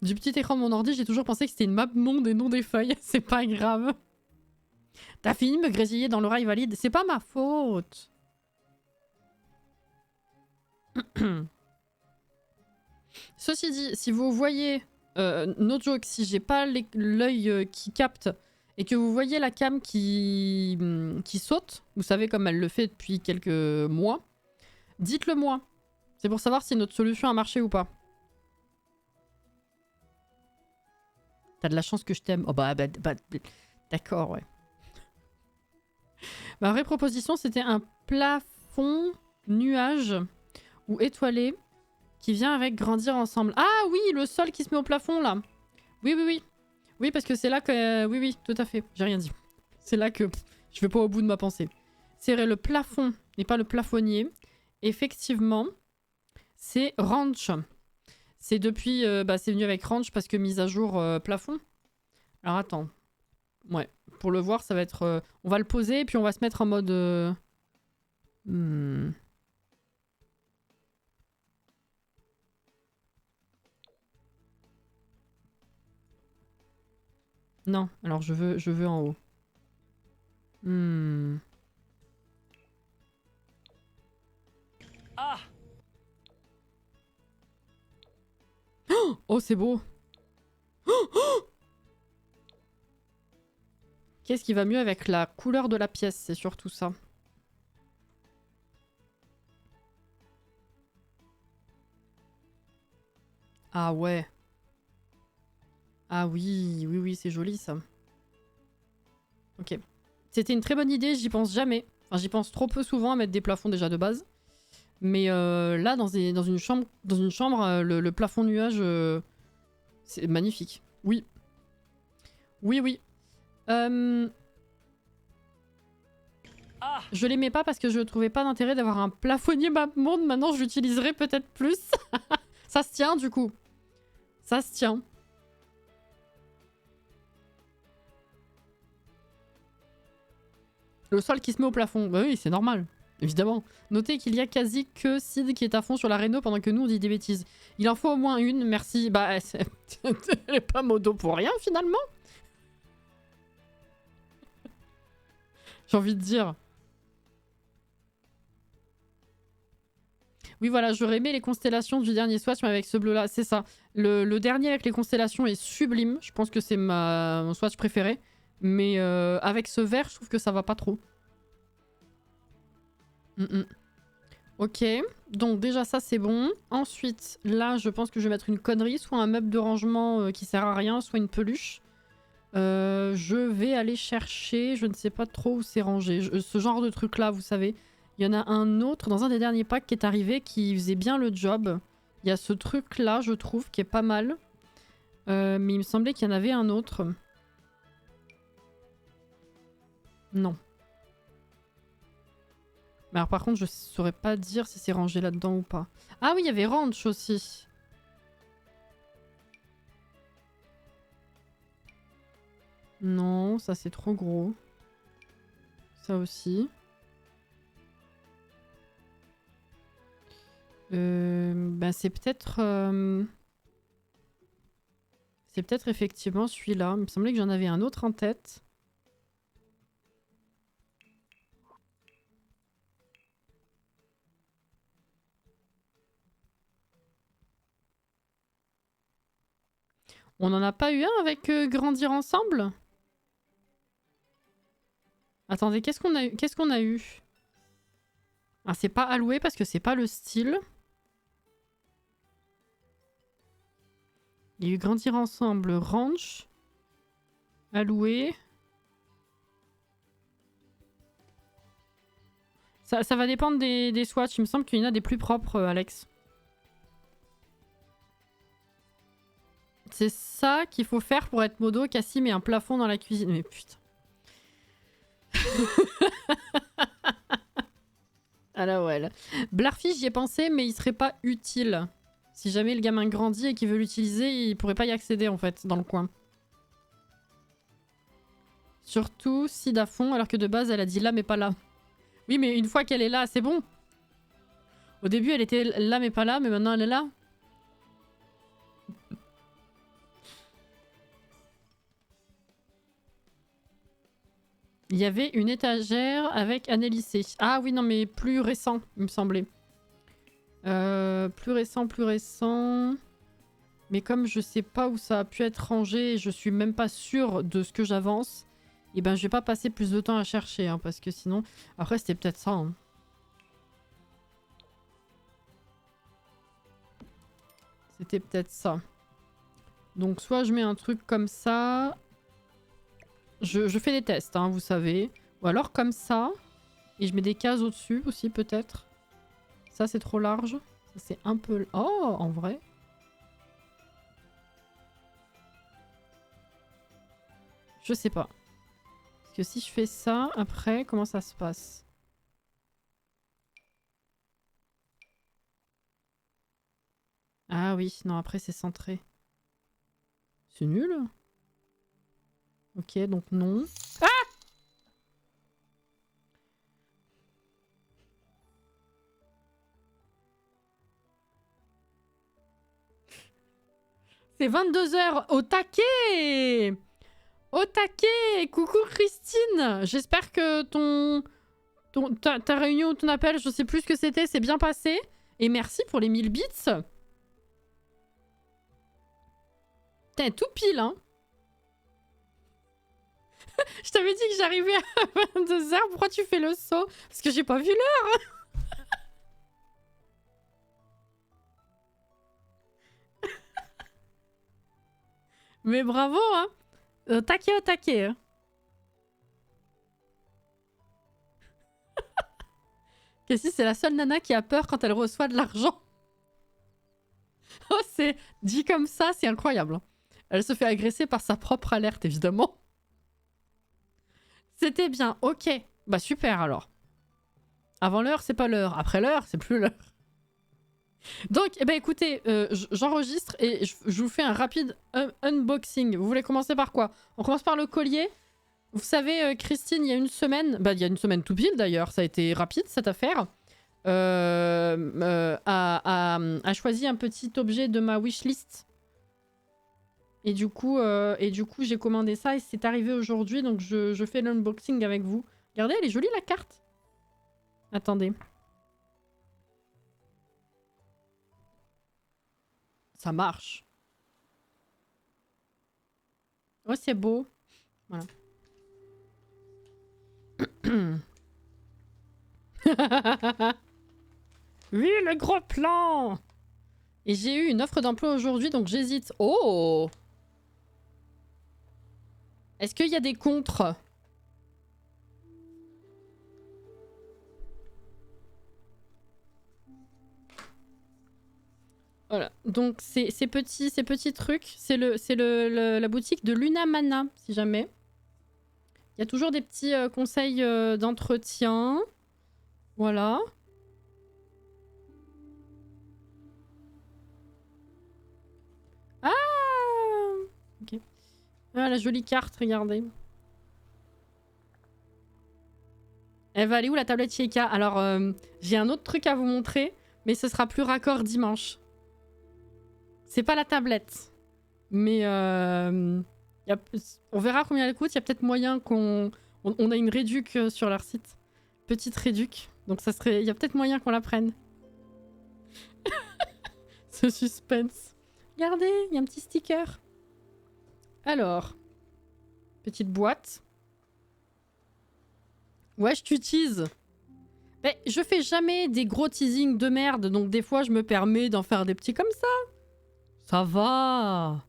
Du petit écran de mon ordi, j'ai toujours pensé que c'était une map monde et non des feuilles. C'est pas grave. T'as fini de me grésiller dans l'oreille valide. C'est pas ma faute. Ceci dit, si vous voyez... no joke, si j'ai pas l'œil qui capte et que vous voyez la cam qui saute, vous savez comme elle le fait depuis quelques mois, dites-le moi. C'est pour savoir si notre solution a marché ou pas. T'as de la chance que je t'aime. Oh bah d'accord, ouais. Ma vraie proposition, c'était un plafond nuage ou étoilé qui vient avec grandir ensemble. Ah oui, le sol qui se met au plafond, là. Oui, oui, oui. Oui, parce que c'est là que... oui, oui, tout à fait. J'ai rien dit. C'est là que je vais pas au bout de ma pensée. C'est le plafond et pas le plafonnier. Effectivement, c'est Ranch. C'est depuis... c'est venu avec Ranch parce que mise à jour plafond. Alors attends. Ouais. Pour le voir, ça va être... on va le poser et puis on va se mettre en mode... Non, alors je veux en haut. Ah! Oh, c'est beau. Qu'est-ce qui va mieux avec la couleur de la pièce? C'est surtout ça. Ah ouais. Ah oui, oui, oui, c'est joli ça. Ok. C'était une très bonne idée, j'y pense jamais. Enfin, j'y pense trop peu souvent à mettre des plafonds déjà de base. Mais là, dans une chambre, le plafond nuage, c'est magnifique. Oui. Oui, oui. Je l'aimais pas parce que je trouvais pas d'intérêt d'avoir un plafonnier map monde. Maintenant, je l'utiliserai peut-être plus. Ça se tient, du coup. Ça se tient. Le sol qui se met au plafond. Bah oui, c'est normal. Évidemment. Notez qu'il y a quasi que Sid qui est à fond sur la réno pendant que nous on dit des bêtises. Il en faut au moins une, merci. Bah, elle est pas modo pour rien finalement. J'ai envie de dire. Oui, voilà, j'aurais aimé les constellations du dernier Swatch, mais avec ce bleu-là, c'est ça. Le dernier avec les constellations est sublime. Je pense que c'est mon Swatch préféré. Mais avec ce vert, je trouve que ça va pas trop. Ok, donc déjà ça c'est bon. Ensuite, là je pense que je vais mettre une connerie, soit un meuble de rangement qui sert à rien, soit une peluche. Je vais aller chercher, je ne sais pas trop où c'est rangé. Ce genre de truc là, vous savez. Il y en a un autre dans un des derniers packs qui est arrivé qui faisait bien le job. Il y a ce truc là, je trouve, qui est pas mal. Mais il me semblait qu'il y en avait un autre. Non. Mais alors par contre, je saurais pas dire si c'est rangé là-dedans ou pas. Ah oui, il y avait Ranch aussi. Non, ça c'est trop gros. Ça aussi. Bah c'est peut-être... C'est peut-être effectivement celui-là. Il me semblait que j'en avais un autre en tête. On n'en a pas eu un avec Grandir Ensemble? Attendez, qu'est-ce qu'on a eu? Ah, c'est pas alloué parce que c'est pas le style. Il y a eu Grandir Ensemble, Ranch, alloué. Ça va dépendre des swatchs. Il me semble qu'il y en a des plus propres, Alex. C'est ça qu'il faut faire pour être modo. Cassie met un plafond dans la cuisine. Mais putain. Ah la ouais. Blarfish, j'y ai pensé, mais il serait pas utile. Si jamais le gamin grandit et qu'il veut l'utiliser, il pourrait pas y accéder en fait, dans le coin. Surtout Sid à fond, alors que de base elle a dit là mais pas là. Oui, mais une fois qu'elle est là, c'est bon. Au début elle était là mais pas là, mais maintenant elle est là. Il y avait une étagère avec Annelissé. Ah oui, non, mais plus récent, il me semblait. Plus récent. Mais comme je sais pas où ça a pu être rangé, et je suis même pas sûre de ce que j'avance, et ben je vais pas passer plus de temps à chercher, hein, parce que sinon... Après, c'était peut-être ça. Hein. C'était peut-être ça. Donc, soit je mets un truc comme ça... Je fais des tests, hein, vous savez. Ou alors comme ça. Et je mets des cases au-dessus aussi, peut-être. Ça, c'est trop large. Ça, c'est un peu... Oh, en vrai. Je sais pas. Parce que si je fais ça, après, comment ça se passe? Ah oui, non, après, c'est centré. C'est nul. Ok, donc non. Ah! C'est 22h au taquet! Au taquet! Coucou Christine! J'espère que ta réunion ou ton appel, je sais plus ce que c'était, c'est bien passé. Et merci pour les 1000 bits. Putain, tout pile, hein? Je t'avais dit que j'arrivais à 22h, pourquoi tu fais le saut? Parce que j'ai pas vu l'heure. Mais bravo, hein. Taquet au taquet. Hein. Cassie, c'est la seule nana qui a peur quand elle reçoit de l'argent. Oh, c'est dit comme ça, c'est incroyable. Elle se fait agresser par sa propre alerte, évidemment. C'était bien, ok. Bah super alors. Avant l'heure, c'est pas l'heure. Après l'heure, c'est plus l'heure. Donc, eh ben écoutez, j'enregistre et je vous fais un rapide unboxing. Vous voulez commencer par quoi? On commence par le collier? Vous savez, Christine, il y a une semaine, bah il y a une semaine tout pile d'ailleurs, ça a été rapide cette affaire, a choisi un petit objet de ma wishlist. Et du coup, j'ai commandé ça et c'est arrivé aujourd'hui, donc je fais l'unboxing avec vous. Regardez, elle est jolie la carte. Attendez. Ça marche. Oh, c'est beau. Voilà. Oui, le gros plan. Et j'ai eu une offre d'emploi aujourd'hui, donc j'hésite. Oh! Est-ce qu'il y a des contres? Voilà, donc ces petits trucs, c'est la boutique de Luna Mana, si jamais. Il y a toujours des petits conseils d'entretien. Voilà. Ah! Ok. Ah, la jolie carte, regardez. Elle va aller où la tablette Chieka? Alors, j'ai un autre truc à vous montrer, mais ce sera plus raccord dimanche. C'est pas la tablette. Mais on verra combien elle coûte. Il y a peut-être moyen qu'on a une réduc sur leur site. Petite réduc. Donc ça serait, il y a peut-être moyen qu'on la prenne. Ce suspense. Regardez, il y a un petit sticker. Alors, petite boîte. Ouais, je t'utilise. Mais je fais jamais des gros teasings de merde, donc des fois je me permets d'en faire des petits comme ça. Ça va.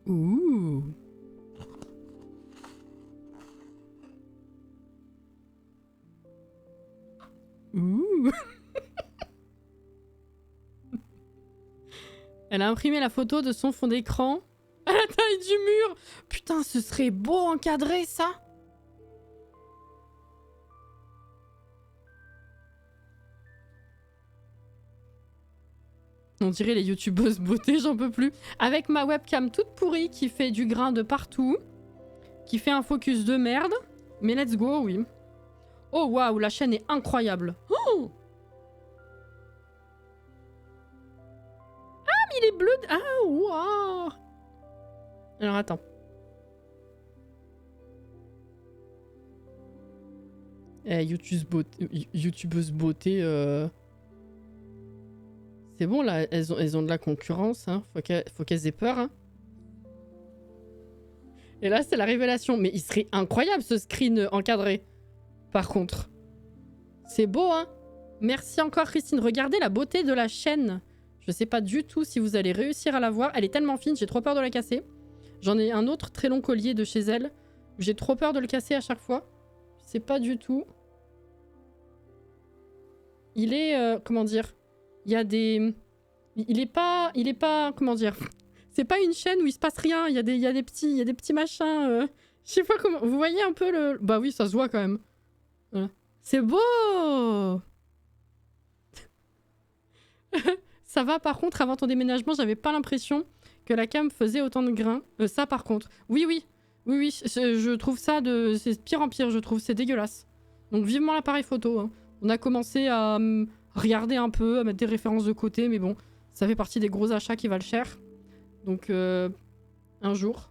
Ouh. Ouh. Elle a imprimé la photo de son fond d'écran à la taille du mur. Putain, ce serait beau encadré, ça. On dirait les youtubeuses beauté, j'en peux plus. Avec ma webcam toute pourrie qui fait du grain de partout. Qui fait un focus de merde. Mais let's go, oui. Oh waouh, la chaîne est incroyable. Oh, ah, mais il est bleu. Ah, waouh. Alors attends. YouTubeuse beauté. C'est bon là, elles ont de la concurrence, hein. Faut qu'elles aient peur, hein. Et là, c'est la révélation. Mais il serait incroyable ce screen encadré. Par contre. C'est beau, hein. Merci encore, Christine. Regardez la beauté de la chaîne. Je sais pas du tout si vous allez réussir à la voir. Elle est tellement fine, j'ai trop peur de la casser. J'en ai un autre très long collier de chez elle. J'ai trop peur de le casser à chaque fois. Je sais pas du tout. Il est... comment dire? Il y a des... Il est pas... Comment dire? C'est pas une chaîne où il se passe rien. Il y a des petits machins... Je sais pas comment... Vous voyez un peu le... Bah oui, ça se voit quand même. Voilà. C'est beau. Ça va, par contre, avant ton déménagement, j'avais pas l'impression que la cam faisait autant de grains. Ça, par contre. Oui, je trouve ça de... C'est pire en pire, je trouve. C'est dégueulasse. Donc, vivement l'appareil photo. Hein. On a commencé à regarder un peu, à mettre des références de côté, mais bon, ça fait partie des gros achats qui valent cher. Donc, un jour.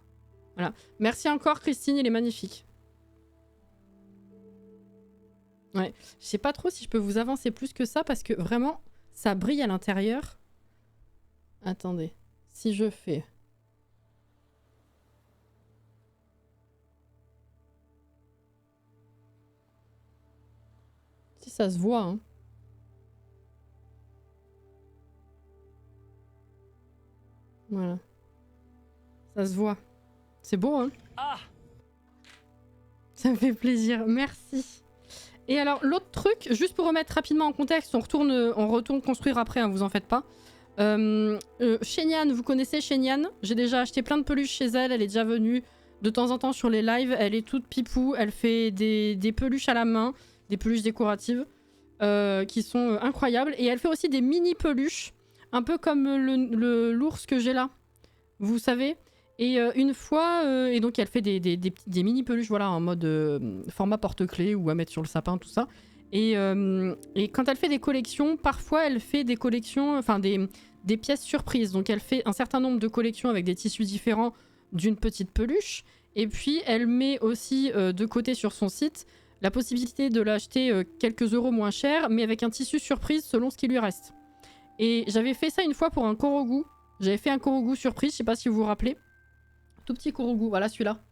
Voilà. Merci encore, Christine, il est magnifique. Ouais, je sais pas trop si je peux vous avancer plus que ça parce que vraiment, ça brille à l'intérieur. Attendez, si je fais... Si ça se voit, hein. Voilà. Ça se voit. C'est beau, hein. Ah. Ça me fait plaisir, merci. Et alors, l'autre truc, juste pour remettre rapidement en contexte, on retourne construire après, hein, vous en faites pas. Shenyane, vous connaissez Shenyane? J'ai déjà acheté plein de peluches chez elle, elle est déjà venue de temps en temps sur les lives, elle est toute pipou, elle fait des peluches à la main, des peluches décoratives, qui sont incroyables. Et elle fait aussi des mini peluches, Un peu comme l'ours que j'ai là. Vous savez. Et une fois, et donc elle fait des mini peluches, voilà, en mode format porte-clés ou à mettre sur le sapin, tout ça. Et quand elle fait des collections, parfois elle fait des collections, enfin des pièces surprises. Donc elle fait un certain nombre de collections avec des tissus différents d'une petite peluche. Et puis elle met aussi de côté sur son site la possibilité de l'acheter quelques euros moins cher, mais avec un tissu surprise selon ce qui lui reste. Et j'avais fait ça une fois pour un Korogu. J'avais fait un Korogu surprise, je sais pas si vous vous rappelez. Tout petit Korogu, voilà celui-là,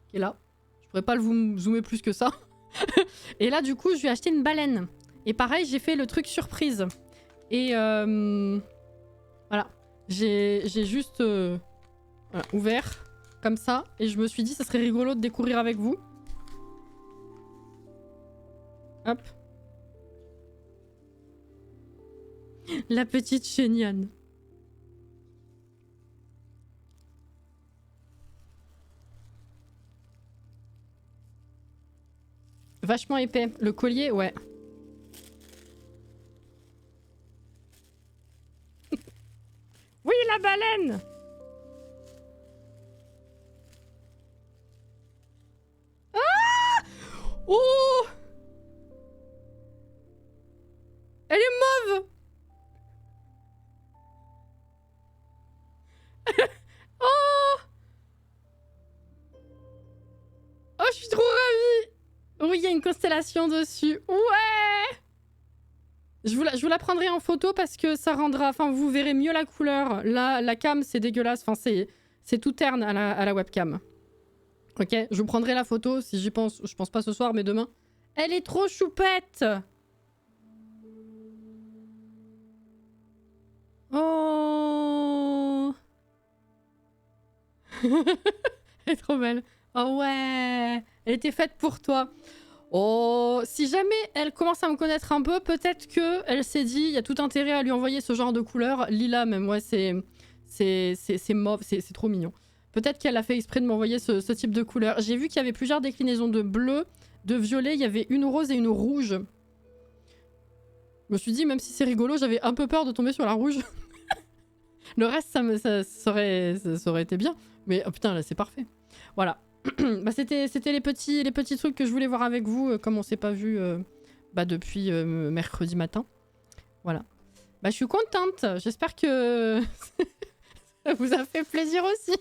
qui est là. Je pourrais pas le zoomer plus que ça. Et là, du coup, je lui ai acheté une baleine. Et pareil, j'ai fait le truc surprise. Et voilà, j'ai juste voilà, ouvert comme ça. Et je me suis dit, ça serait rigolo de découvrir avec vous. Hop. La petite chéniane. Vachement épais. Le collier, ouais. Oui, la baleine! Ah! Oh! Elle est mauve! Oh! Oh, je suis trop ravie! Oui, il y a une constellation dessus. Ouais! Je vous la prendrai en photo parce que ça rendra... Enfin, vous verrez mieux la couleur. Là, la cam, c'est dégueulasse. Enfin, c'est tout terne à la webcam. Ok, je vous prendrai la photo si j'y pense. Je pense pas ce soir, mais demain. Elle est trop choupette! Oh! Elle est trop belle. Oh ouais! Elle était faite pour toi. Oh, si jamais elle commence à me connaître un peu, peut-être que elle s'est dit, il y a tout intérêt à lui envoyer ce genre de couleur. Lila même, ouais, c'est mauve, c'est trop mignon. Peut-être qu'elle a fait exprès de m'envoyer ce type de couleur. J'ai vu qu'il y avait plusieurs déclinaisons de bleu, de violet, il y avait une rose et une rouge. Je me suis dit, même si c'est rigolo, j'avais un peu peur de tomber sur la rouge. Le reste, ça aurait été bien. Mais oh putain, là, c'est parfait. Voilà. Bah, c'était les petits trucs que je voulais voir avec vous, comme on s'est pas vu depuis mercredi matin. Voilà. Bah, je suis contente. J'espère que ça vous a fait plaisir aussi.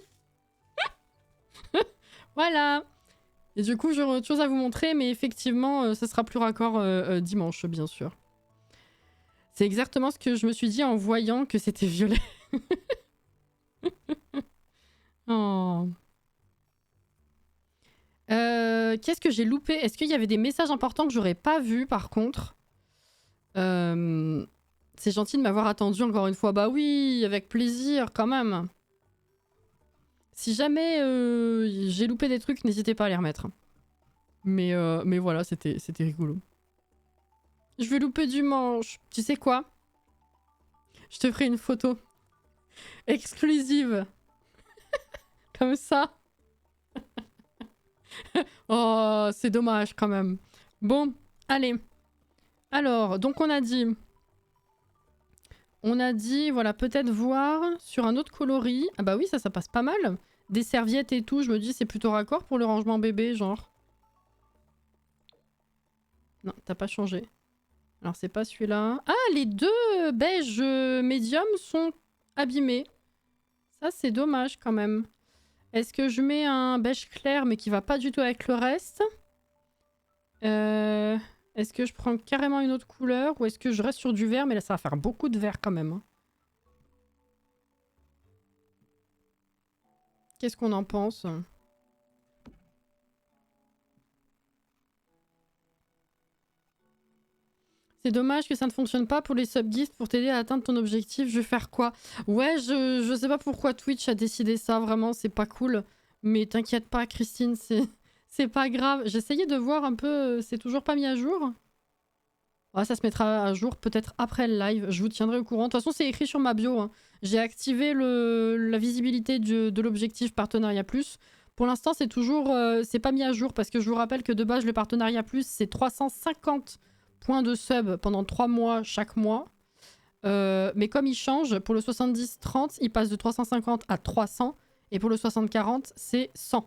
Voilà. Et du coup, j'aurai autre chose à vous montrer, mais effectivement, ça sera plus raccord dimanche, bien sûr. C'est exactement ce que je me suis dit en voyant que c'était violet. Oh. Qu'est-ce que j'ai loupé? Est-ce qu'il y avait des messages importants que j'aurais pas vus par contre? C'est gentil de m'avoir attendu encore une fois. Bah oui, avec plaisir quand même. Si jamais j'ai loupé des trucs, n'hésitez pas à les remettre. Mais voilà, c'était rigolo. Je vais louper du manche. Tu sais quoi? Je te ferai une photo exclusive. Comme ça. Oh, c'est dommage quand même. Bon, allez. Alors, donc on a dit, voilà, peut-être voir sur un autre coloris. Ah bah oui, ça passe pas mal. Des serviettes et tout, je me dis c'est plutôt raccord pour le rangement bébé, genre. Non, t'as pas changé. Alors c'est pas celui-là. Ah, les deux beiges médium sont abîmés. Ça, c'est dommage quand même. Est-ce que je mets un beige clair mais qui va pas du tout avec le reste? Est-ce que je prends carrément une autre couleur ou est-ce que je reste sur du vert? Mais là, ça va faire beaucoup de vert quand même. Hein. Qu'est-ce qu'on en pense? C'est dommage que ça ne fonctionne pas pour les sub-gifts pour t'aider à atteindre ton objectif. Je vais faire quoi? Ouais, je sais pas pourquoi Twitch a décidé ça. Vraiment, c'est pas cool. Mais t'inquiète pas, Christine, c'est pas grave. J'essayais de voir un peu... C'est toujours pas mis à jour? Ouais, ça se mettra à jour peut-être après le live. Je vous tiendrai au courant. De toute façon, c'est écrit sur ma bio. Hein. J'ai activé la visibilité de l'objectif Partenariat Plus. Pour l'instant, c'est toujours... c'est pas mis à jour parce que je vous rappelle que de base, le Partenariat Plus, c'est 350 points de sub pendant 3 mois chaque mois. Mais comme il change, pour le 70-30, il passe de 350 à 300. Et pour le 60-40, c'est 100.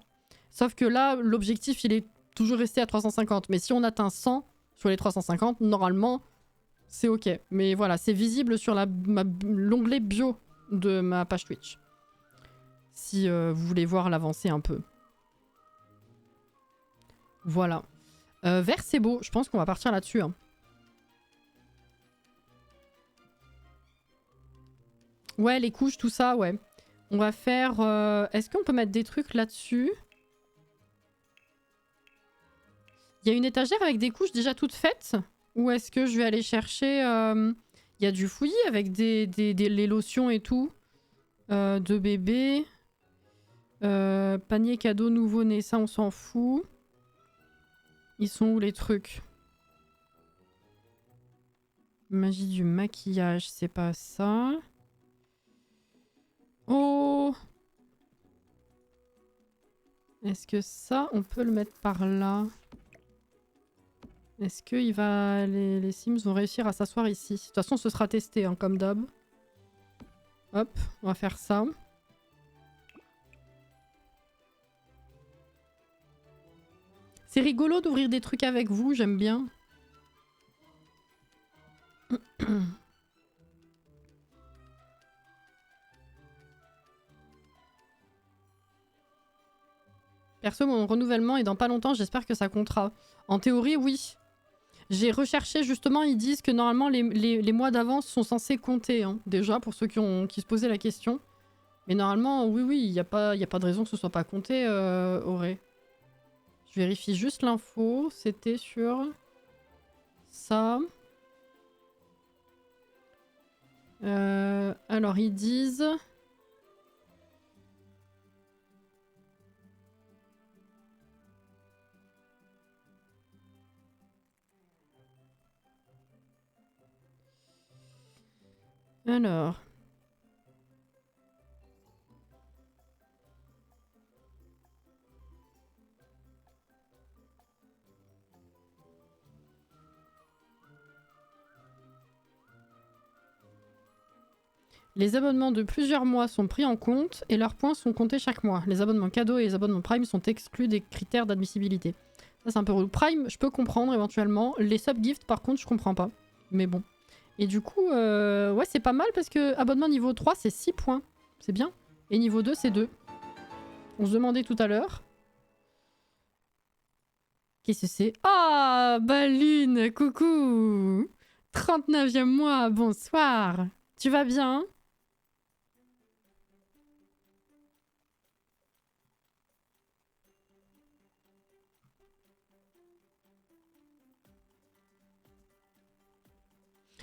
Sauf que là, l'objectif, il est toujours resté à 350. Mais si on atteint 100 sur les 350, normalement, c'est ok. Mais voilà, c'est visible sur l'onglet bio de ma page Twitch. Si vous voulez voir l'avancée un peu. Voilà. Vert, c'est beau. Je pense qu'on va partir là-dessus. Hein. Ouais, les couches, tout ça, ouais. On va faire... Est-ce qu'on peut mettre des trucs là-dessus? Il y a une étagère avec des couches déjà toutes faites? Ou est-ce que je vais aller chercher... Il y a du fouillis avec les lotions et tout. De bébé. Panier cadeau nouveau-né, ça on s'en fout. Ils sont où les trucs? Magie du maquillage, c'est pas ça. Oh! Est-ce que ça, on peut le mettre par là? Est-ce que les Sims vont réussir à s'asseoir ici? De toute façon, ce sera testé, hein, comme d'hab. Hop, on va faire ça. C'est rigolo d'ouvrir des trucs avec vous, j'aime bien. Perso, mon renouvellement est dans pas longtemps, j'espère que ça comptera. En théorie, oui. J'ai recherché justement, ils disent que normalement les mois d'avance sont censés compter, hein, déjà, pour ceux qui se posaient la question. Mais normalement, oui, il n'y a pas de raison que ce soit pas compté, Auré. Je vérifie juste l'info, c'était sur ça. Alors, ils disent... Alors... Les abonnements de plusieurs mois sont pris en compte et leurs points sont comptés chaque mois. Les abonnements cadeaux et les abonnements Prime sont exclus des critères d'admissibilité. Ça, c'est un peu relou. Prime, je peux comprendre éventuellement. Les sub-gifts, par contre, je comprends pas. Mais bon. Et du coup, ouais, c'est pas mal parce que abonnement niveau 3, c'est 6 points. C'est bien. Et niveau 2, c'est 2. On se demandait tout à l'heure. Qu'est-ce que c'est? Ah, Baline, coucou 39e mois, bonsoir. Tu vas bien?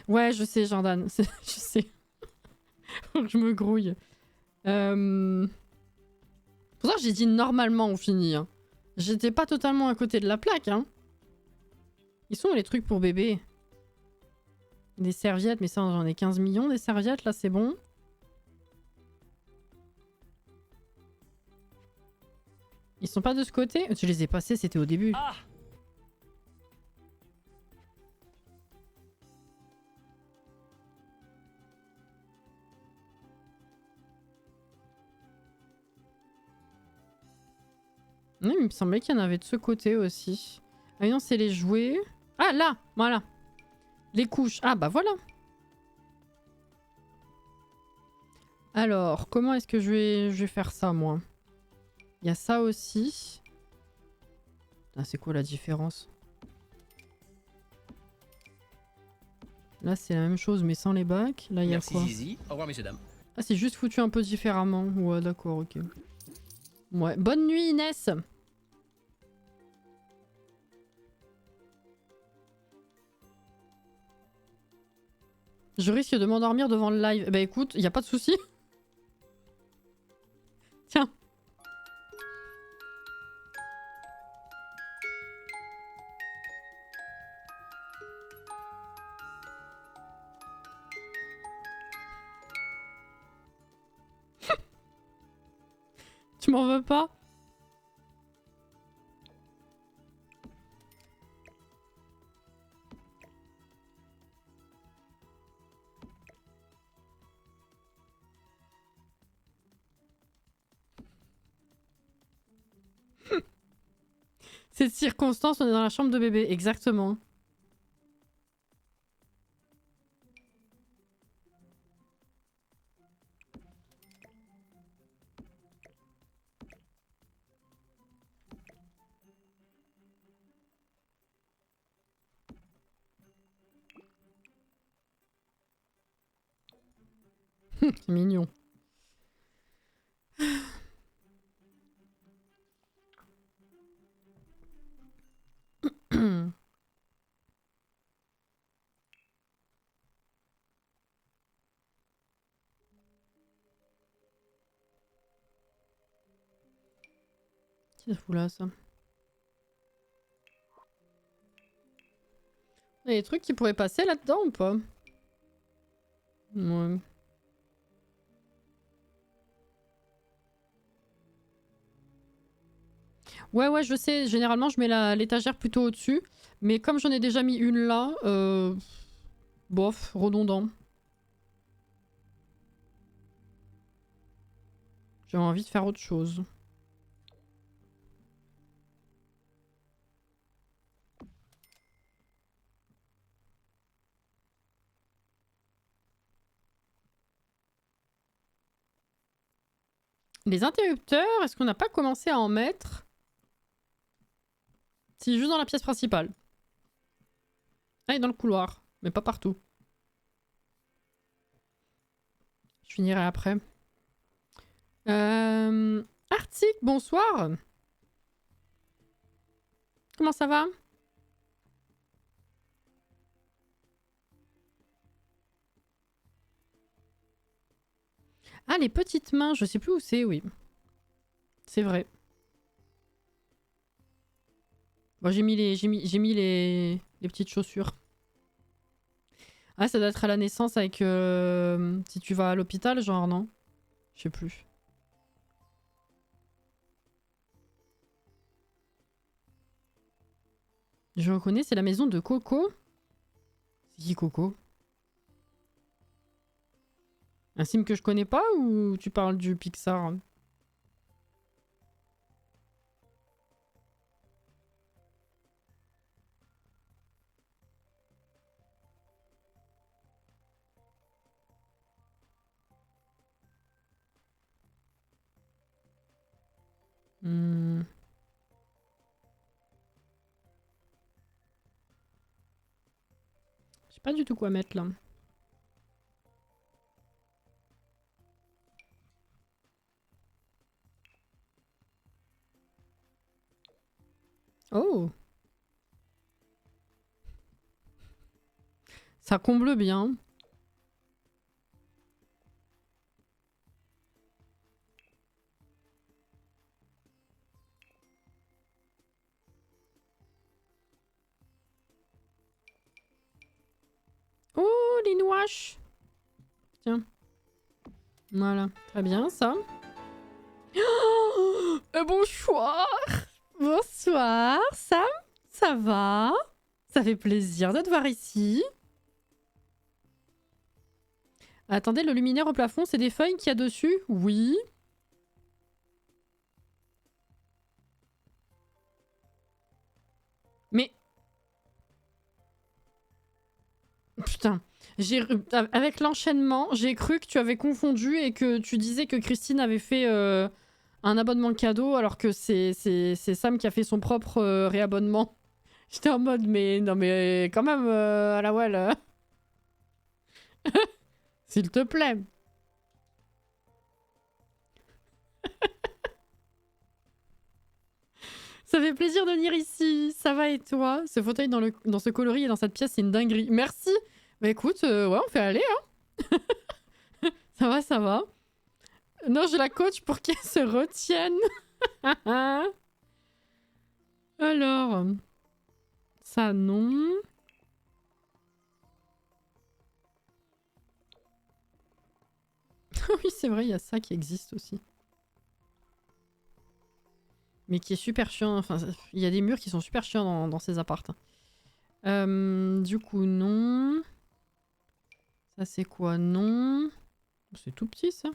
Ouais, je sais, Jordan. Je sais. Faut que je me grouille. Pour ça, j'ai dit normalement on finit. Hein. J'étais pas totalement à côté de la plaque. Hein. Ils sont où les trucs pour bébé? Des serviettes, mais ça, j'en ai 15 millions des serviettes. Là, c'est bon. Ils sont pas de ce côté? Tu les ai passés, c'était au début. Ah! Oui, il me semblait qu'il y en avait de ce côté aussi. Ah non, c'est les jouets. Ah, là! Voilà. Les couches. Ah, bah voilà. Alors, comment est-ce que je vais faire ça, moi? Il y a ça aussi. Ah, c'est quoi la différence? Là, c'est la même chose, mais sans les bacs. Là, il y a Merci quoi? Zizi. Au revoir messieurs dames. Ah, c'est juste foutu un peu différemment. Ouais, d'accord, ok. Ouais. Bonne nuit, Inès! Je risque de m'endormir devant le live. Bah écoute, y a pas de souci. Tiens. Tu m'en veux pas? Cette circonstance, on est dans la chambre de bébé, exactement. C'est mignon. Qu'est-ce que ça fout là, ça? Il y a des trucs qui pourraient passer là-dedans ou pas? Ouais. Ouais, je sais. Généralement, je mets l'étagère plutôt au-dessus. Mais comme j'en ai déjà mis une là, bof, redondant. J'ai envie de faire autre chose. Les interrupteurs, est-ce qu'on n'a pas commencé à en mettre? Si, juste dans la pièce principale. Ah, et dans le couloir. Mais pas partout. Je finirai après. Arctic, bonsoir. Comment ça va? Ah, les petites mains, je sais plus où c'est, oui. C'est vrai. Bon, j'ai mis les petites chaussures. Ah, ça doit être à la naissance avec... si tu vas à l'hôpital, genre, non? Je sais plus. Je reconnais, c'est la maison de Coco. C'est qui Coco? Un film que je connais pas ou tu parles du Pixar? Hmm. Je sais pas du tout quoi mettre là. Oh! Ça comble bien. Oh, les noix! Tiens. Voilà, très bien ça. Oh, bonsoir! Bonsoir, Sam? Ça va? Ça fait plaisir de te voir ici. Attendez, le luminaire au plafond, c'est des feuilles qu'il y a dessus? Oui. Mais... Putain. Avec l'enchaînement, j'ai cru que tu avais confondu et que tu disais que Christine avait fait un abonnement cadeau alors que c'est Sam qui a fait son propre réabonnement. J'étais en mode, mais non mais quand même, à la well. S'il te plaît. Ça fait plaisir de venir ici. Ça va et toi? Ce fauteuil dans ce coloris et dans cette pièce, c'est une dinguerie. Merci. Bah écoute, ouais, on fait aller, hein. Ça va, ça va. Non, je la coach pour qu'elle se retienne. Alors, ça non. Oui, c'est vrai, il y a ça qui existe aussi. Mais qui est super chiant. Enfin, il y a des murs qui sont super chiants dans ces apparts. Du coup, non. Ça, c'est quoi? Non. C'est tout petit, ça.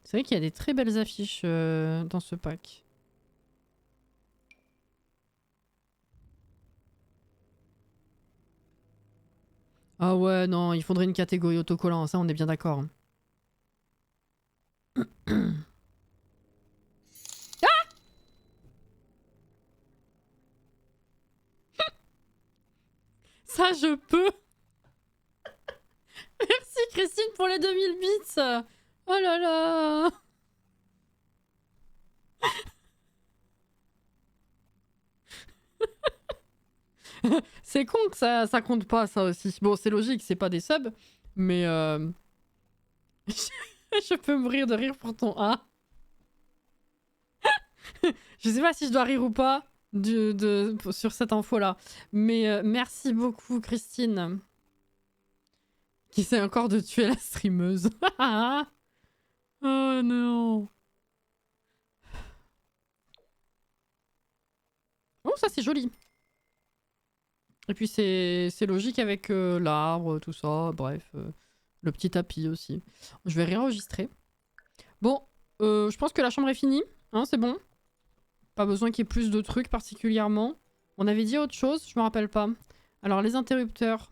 C'est vrai qu'il y a des très belles affiches dans ce pack. Ah ouais, non, il faudrait une catégorie autocollant, ça on est bien d'accord. Ça je peux. Merci Christine pour les 2000 bits. Oh là là. C'est con que ça compte pas ça aussi. Bon, c'est logique, c'est pas des subs, mais je peux mourir de rire pour ton A. Je sais pas si je dois rire ou pas sur cette info là, mais merci beaucoup Christine. Qui essaie encore de tuer la streameuse. Oh non. Oh, ça c'est joli. Et puis c'est logique avec l'arbre, tout ça, bref. Le petit tapis aussi. Je vais réenregistrer. Bon, je pense que la chambre est finie. Hein, c'est bon. Pas besoin qu'il y ait plus de trucs particulièrement. On avait dit autre chose, je me rappelle pas. Alors les interrupteurs.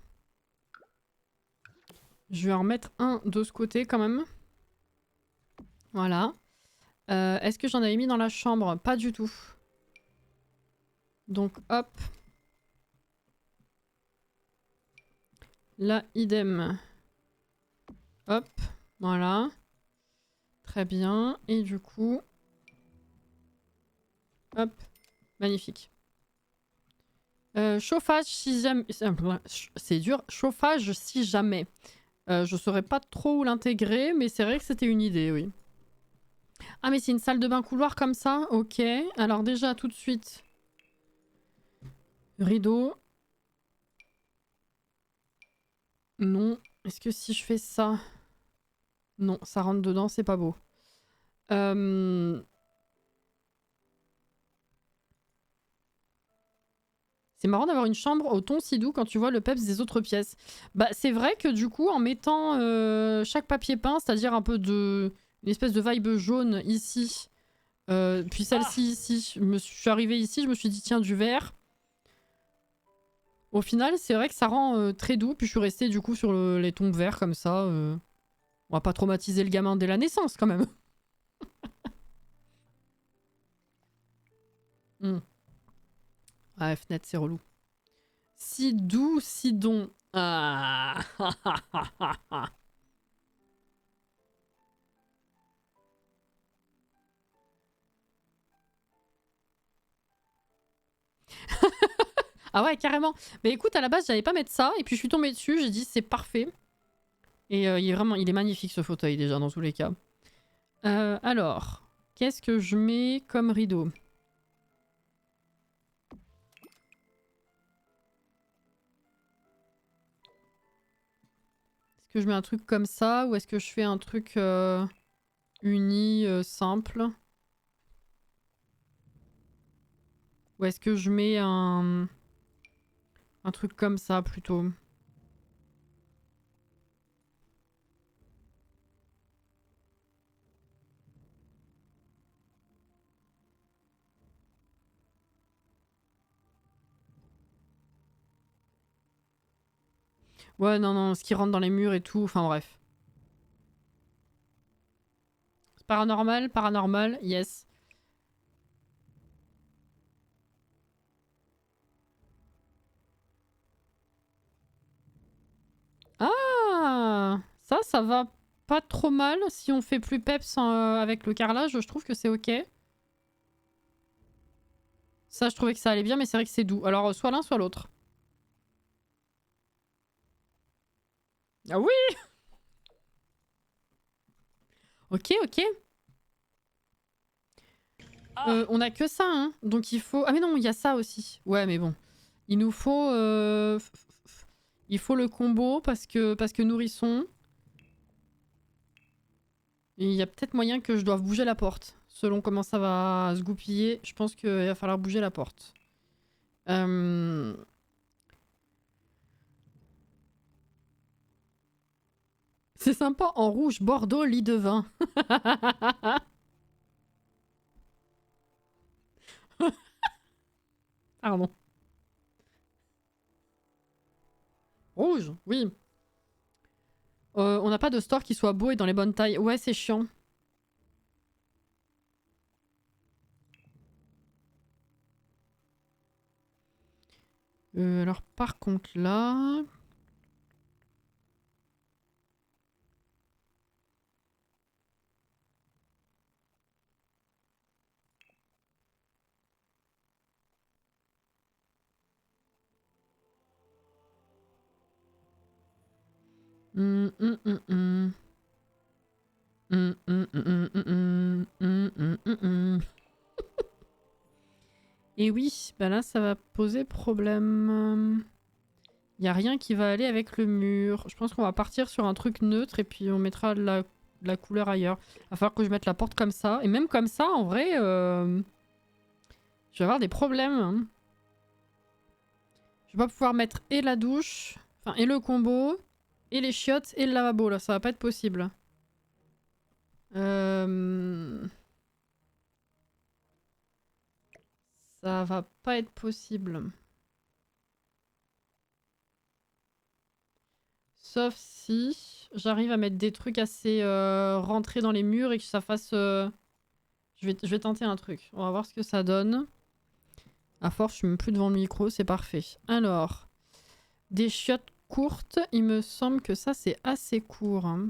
Je vais en remettre un de ce côté quand même. Voilà. Est-ce que j'en avais mis dans la chambre? Pas du tout. Donc hop. Là, idem. Hop. Voilà. Très bien. Et du coup... Hop. Magnifique. Chauffage si jamais... C'est dur. Chauffage si jamais. Je saurais pas trop où l'intégrer, mais c'est vrai que c'était une idée, oui. Ah, mais c'est une salle de bain couloir comme ça? Ok. Alors déjà, tout de suite... Rideau. Non. Est-ce que si je fais ça... Non, ça rentre dedans, c'est pas beau. C'est marrant d'avoir une chambre au ton si doux quand tu vois le peps des autres pièces. Bah, c'est vrai que du coup, en mettant chaque papier peint, c'est-à-dire un peu de... une espèce de vibe jaune ici, puis celle-ci ici, je suis arrivée ici, je me suis dit tiens, du vert. Au final, c'est vrai que ça rend très doux, puis je suis restée du coup sur les tons verts comme ça. On va pas traumatiser le gamin dès la naissance quand même. Ouais, fenêtre, c'est relou. Si doux, si don. Ah. Ah ouais, carrément. Mais écoute, à la base, j'allais pas mettre ça, et puis je suis tombée dessus, j'ai dit c'est parfait. Et il est magnifique ce fauteuil déjà, dans tous les cas. Alors, qu'est-ce que je mets comme rideau? Est-ce que je mets un truc comme ça, ou est-ce que je fais un truc uni, simple? Ou est-ce que je mets un truc comme ça plutôt? Ouais, non, non, ce qui rentre dans les murs et tout, enfin bref. Paranormal, paranormal, yes. Ah, ça va pas trop mal si on fait plus peps avec le carrelage, je trouve que c'est ok. Ça, je trouvais que ça allait bien, mais c'est vrai que c'est doux. Alors, soit l'un, soit l'autre. Ah oui. Ok, ok. On a que ça, hein. Donc il faut... Ah mais non, il y a ça aussi. Ouais, mais bon. Il nous faut... Il faut le combo parce que nourrisson. Et il y a peut-être moyen que je doive bouger la porte. Selon comment ça va se goupiller, je pense qu'il va falloir bouger la porte. C'est sympa en rouge, Bordeaux, lit de vin. Pardon. Rouge, oui. On n'a pas de store qui soit beau et dans les bonnes tailles. Ouais, c'est chiant. Alors par contre là... Et oui, bah là ça va poser problème. Il n'y a rien qui va aller avec le mur. Je pense qu'on va partir sur un truc neutre et puis on mettra de la couleur ailleurs. Il va falloir que je mette la porte comme ça. Et même comme ça, en vrai, je vais avoir des problèmes. Hein. Je vais pas pouvoir mettre et la douche, enfin et le combo, et les chiottes, et le lavabo. Là, ça va pas être possible. Ça va pas être possible. Sauf si j'arrive à mettre des trucs assez rentrés dans les murs et que ça fasse... Je vais tenter un truc. On va voir ce que ça donne. À force, je suis même plus devant le micro, c'est parfait. Alors, des chiottes courtes, il me semble que ça c'est assez court. Hein.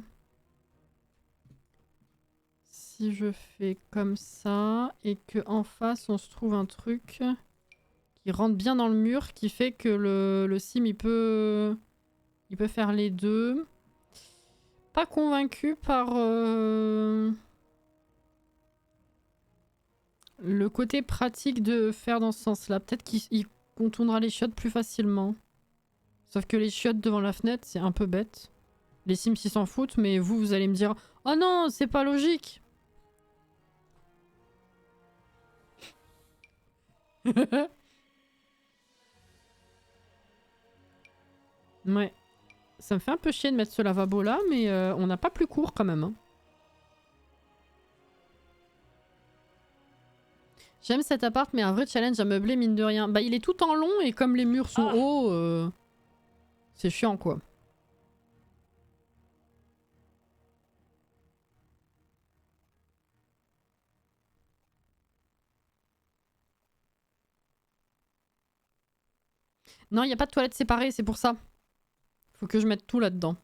Si je fais comme ça et que en face on se trouve un truc qui rentre bien dans le mur, qui fait que le sim il peut faire les deux. Pas convaincu par le côté pratique de faire dans ce sens-là. Peut-être qu'il contournera les chiottes plus facilement. Sauf que les chiottes devant la fenêtre, c'est un peu bête. Les Sims ils s'en foutent, mais vous allez me dire « Oh non, c'est pas logique !» Ouais. Ça me fait un peu chier de mettre ce lavabo là, mais on n'a pas plus court quand même. Hein. J'aime cet appart, mais un vrai challenge à meubler, mine de rien. Bah, il est tout en long et comme les murs sont hauts, c'est chiant quoi. Non, il n'y a pas de toilette séparée, c'est pour ça. Faut que je mette tout là-dedans.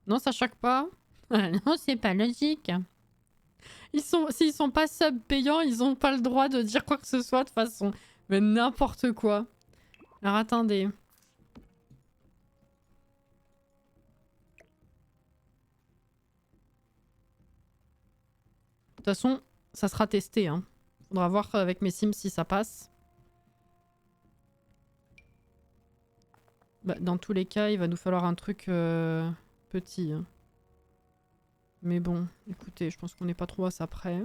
Non, ça choque pas. Non, c'est pas logique. S'ils sont pas sub payants, ils ont pas le droit de dire quoi que ce soit de toute façon. Mais n'importe quoi. Alors attendez. De toute façon, ça sera testé. Hein. Faudra voir avec mes Sims si ça passe. Bah, dans tous les cas, il va nous falloir un truc petit. Hein. Mais bon, écoutez, je pense qu'on n'est pas trop à ça près.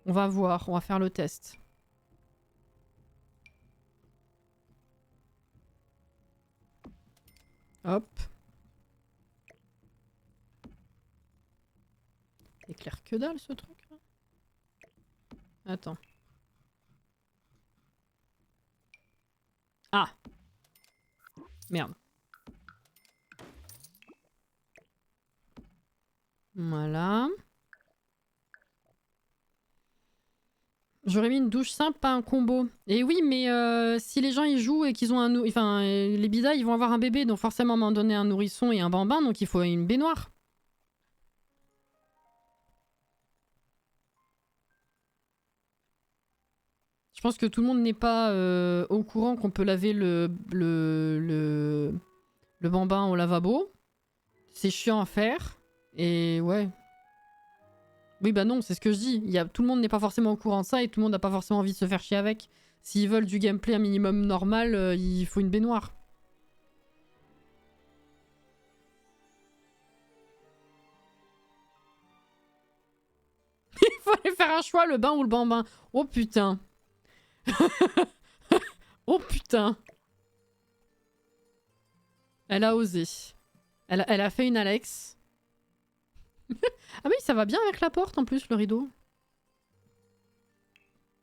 On va voir, on va faire le test. Hop. Éclaire que dalle ce truc là. Attends. Ah! Merde. Voilà. J'aurais mis une douche simple, pas un combo. Et oui, mais si les gens y jouent et qu'ils ont un... Enfin, les bidas, ils vont avoir un bébé, donc forcément, à un moment donné, un nourrisson et un bambin, donc il faut une baignoire. Je pense que tout le monde n'est pas au courant qu'on peut laver le bambin au lavabo. C'est chiant à faire. Et ouais. Oui, bah non, c'est ce que je dis. Tout le monde n'est pas forcément au courant de ça et tout le monde n'a pas forcément envie de se faire chier avec. S'ils veulent du gameplay un minimum normal, il faut une baignoire. Il fallait faire un choix, le bain ou le bambin. Oh putain. Oh putain. Elle a osé. Elle a fait une Alex. Ah oui, ça va bien avec la porte en plus, le rideau.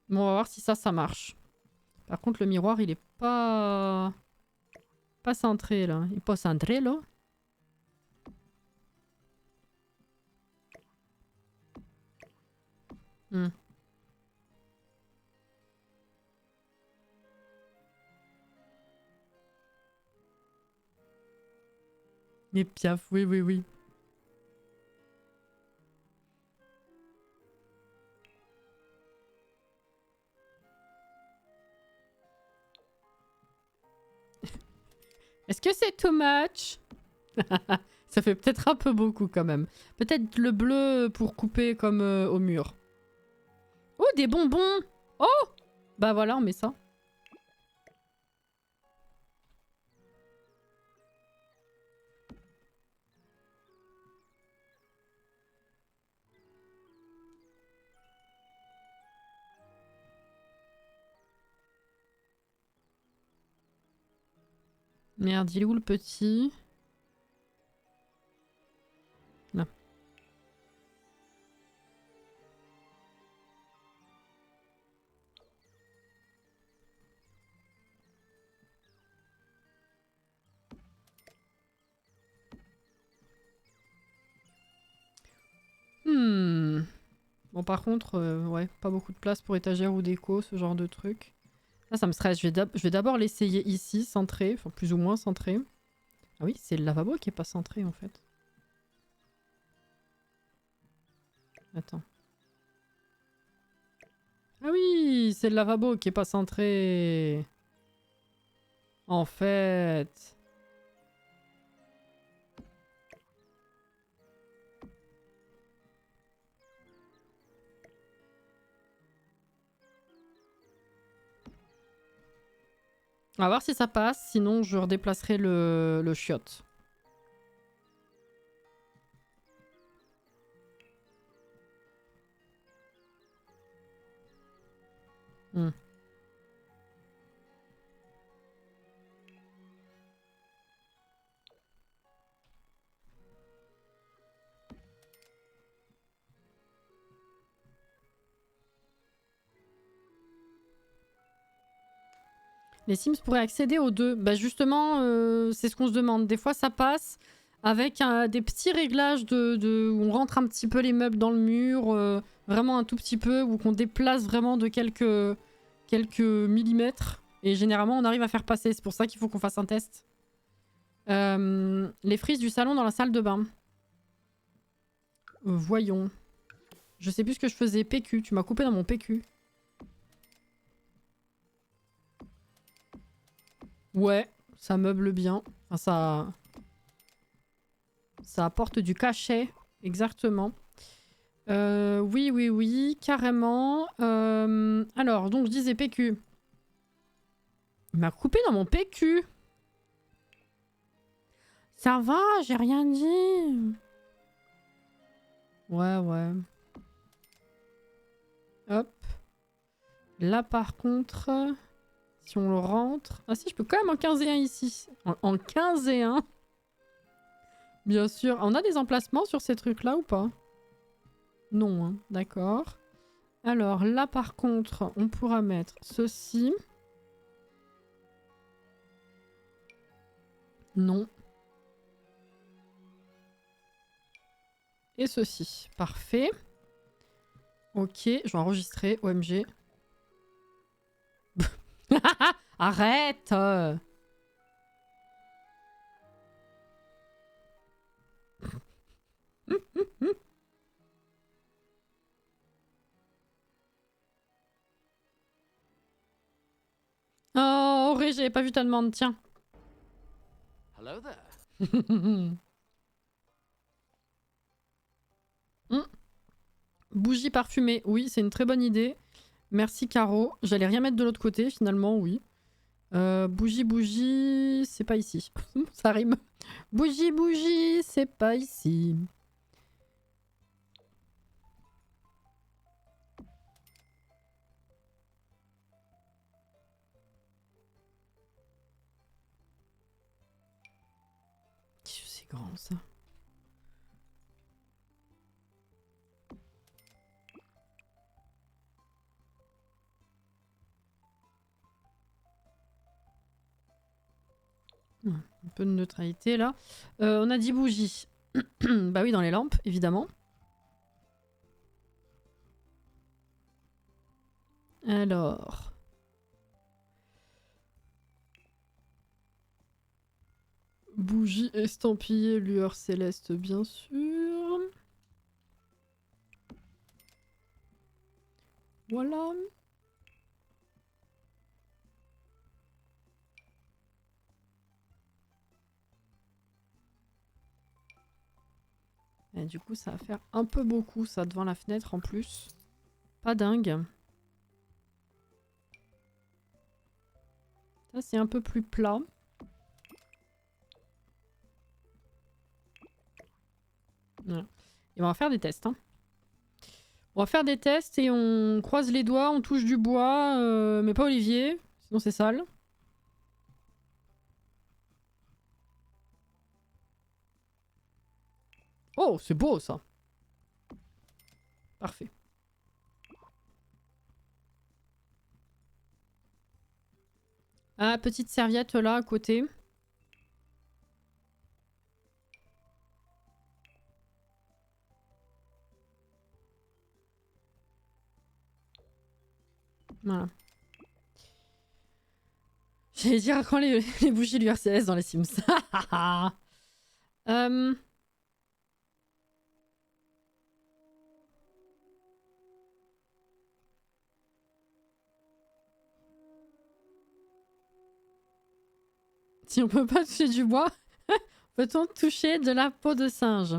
Bon, on va voir si ça marche. Par contre, le miroir, il est pas... Pas cintré, là. Il est pas cintré, là. Hmm. Les piafs, oui, oui, oui. Est-ce que c'est too much? Ça fait peut-être un peu beaucoup quand même. Peut-être le bleu pour couper comme au mur. Oh, des bonbons! Oh! Bah voilà, on met ça. Merde, il est où le petit? Là. Bon, par contre, ouais, pas beaucoup de place pour étagère ou déco, ce genre de truc. Là, ça me stresse. Je vais d'abord l'essayer ici, centré, enfin plus ou moins centré. Ah oui, c'est le lavabo qui est pas centré en fait. Attends. Ah oui, c'est le lavabo qui est pas centré. En fait. On va voir si ça passe, sinon je redéplacerai le chiotte. Hmm. Les Sims pourraient accéder aux deux. Bah justement, c'est ce qu'on se demande. Des fois, ça passe avec des petits réglages où on rentre un petit peu les meubles dans le mur, vraiment un tout petit peu, ou qu'on déplace vraiment de quelques millimètres. Et généralement, on arrive à faire passer. C'est pour ça qu'il faut qu'on fasse un test. Les frises du salon dans la salle de bain. Voyons. Je sais plus ce que je faisais. PQ. Tu m'as coupé dans mon PQ. Ouais, ça meuble bien. Enfin, ça apporte du cachet. Exactement. Oui, oui, oui, carrément. Alors, donc je disais PQ. Il m'a coupé dans mon PQ. Ça va, j'ai rien dit. Ouais, ouais. Hop. Là, par contre, si on le rentre... Ah si, je peux quand même en 15 et 1 ici. En 15 et 1. Bien sûr. On a des emplacements sur ces trucs-là ou pas? Non, hein. D'accord. Alors là, par contre, on pourra mettre ceci. Non. Et ceci. Parfait. Ok, je vais enregistrer. OMG. Arrête. Oh, Auré, j'avais pas vu ta demande, tiens. Hello there. Bougie parfumée, oui, c'est une très bonne idée. Merci Caro. J'allais rien mettre de l'autre côté, finalement, oui. Bougie, c'est pas ici. Ça rime. Bougie, c'est pas ici. grand ça. Un peu de neutralité là. On a 10 bougies. Bah oui, dans les lampes, évidemment. Alors. Bougie estampillée, lueur céleste, bien sûr. Voilà. Et du coup, ça va faire un peu beaucoup, ça, devant la fenêtre en plus. Pas dingue. Ça, c'est un peu plus plat. Voilà. Et on va faire des tests. Hein. On va faire des tests et on croise les doigts, on touche du bois, mais pas Olivier, sinon c'est sale. Oh, c'est beau ça. Parfait. Ah, petite serviette là à côté. Voilà. J'allais dire quand les bougies du RCS dans les Sims. Si on peut pas toucher du bois, peut-on toucher de la peau de singe?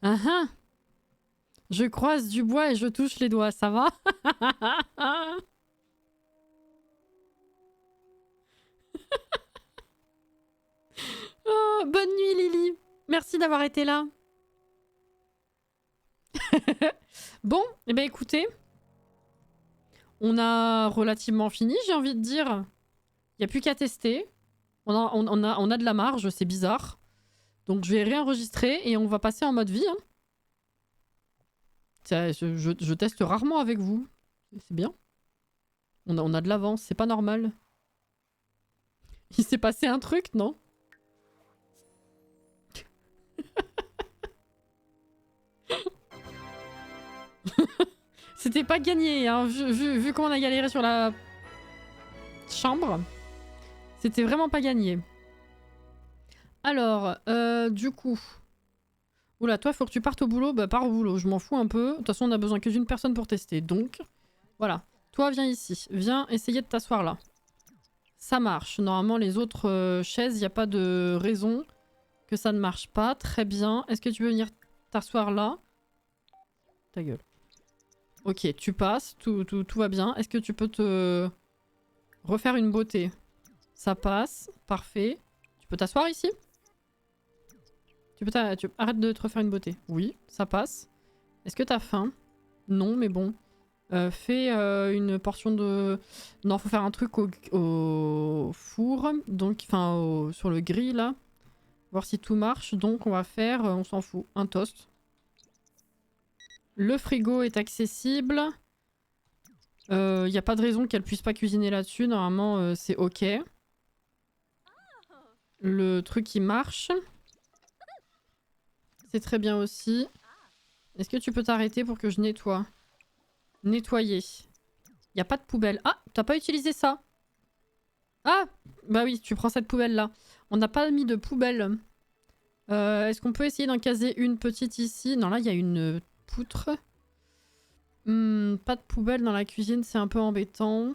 Ah ah. Je croise du bois et je touche les doigts, ça va? Oh, bonne nuit Lily. Merci d'avoir été là. Bon, eh ben écoutez, on a relativement fini, j'ai envie de dire. Il n'y a plus qu'à tester. On a de la marge, c'est bizarre. Donc je vais réenregistrer et on va passer en mode vie. Hein. Je teste rarement avec vous. C'est bien. On a de l'avance, c'est pas normal. Il s'est passé un truc, non? C'était pas gagné, hein. Vu comment on a galéré sur la chambre. C'était vraiment pas gagné. Alors, du coup... Oula, toi, faut que tu partes au boulot. Bah, pars au boulot, je m'en fous un peu. De toute façon, on a besoin que d'une personne pour tester. Donc, voilà. Toi, viens ici. Viens essayer de t'asseoir là. Ça marche. Normalement, les autres chaises, il n'y a pas de raison que ça ne marche pas. Très bien. Est-ce que tu veux venir t'asseoir là? Ta gueule. Ok, tu passes. Tout va bien. Est-ce que tu peux te refaire une beauté? Ça passe. Parfait. Tu peux t'asseoir ici? Arrête de te refaire une beauté. Oui, ça passe. Est-ce que t'as faim? Non, mais bon. Fais une portion de... Non, faut faire un truc au four. Donc, enfin, sur le grill, là. Voir si tout marche. Donc, on va faire, on s'en fout, un toast. Le frigo est accessible. Il n'y a pas de raison qu'elle puisse pas cuisiner là-dessus. Normalement, c'est ok. Le truc, il marche. C'est très bien aussi. Est-ce que tu peux t'arrêter pour que je nettoie? Nettoyer. Il n'y a pas de poubelle. Ah, t'as pas utilisé ça? Ah, bah oui, tu prends cette poubelle-là. On n'a pas mis de poubelle. Est-ce qu'on peut essayer d'en caser une petite ici? Non, là, il y a une poutre. Pas de poubelle dans la cuisine, c'est un peu embêtant.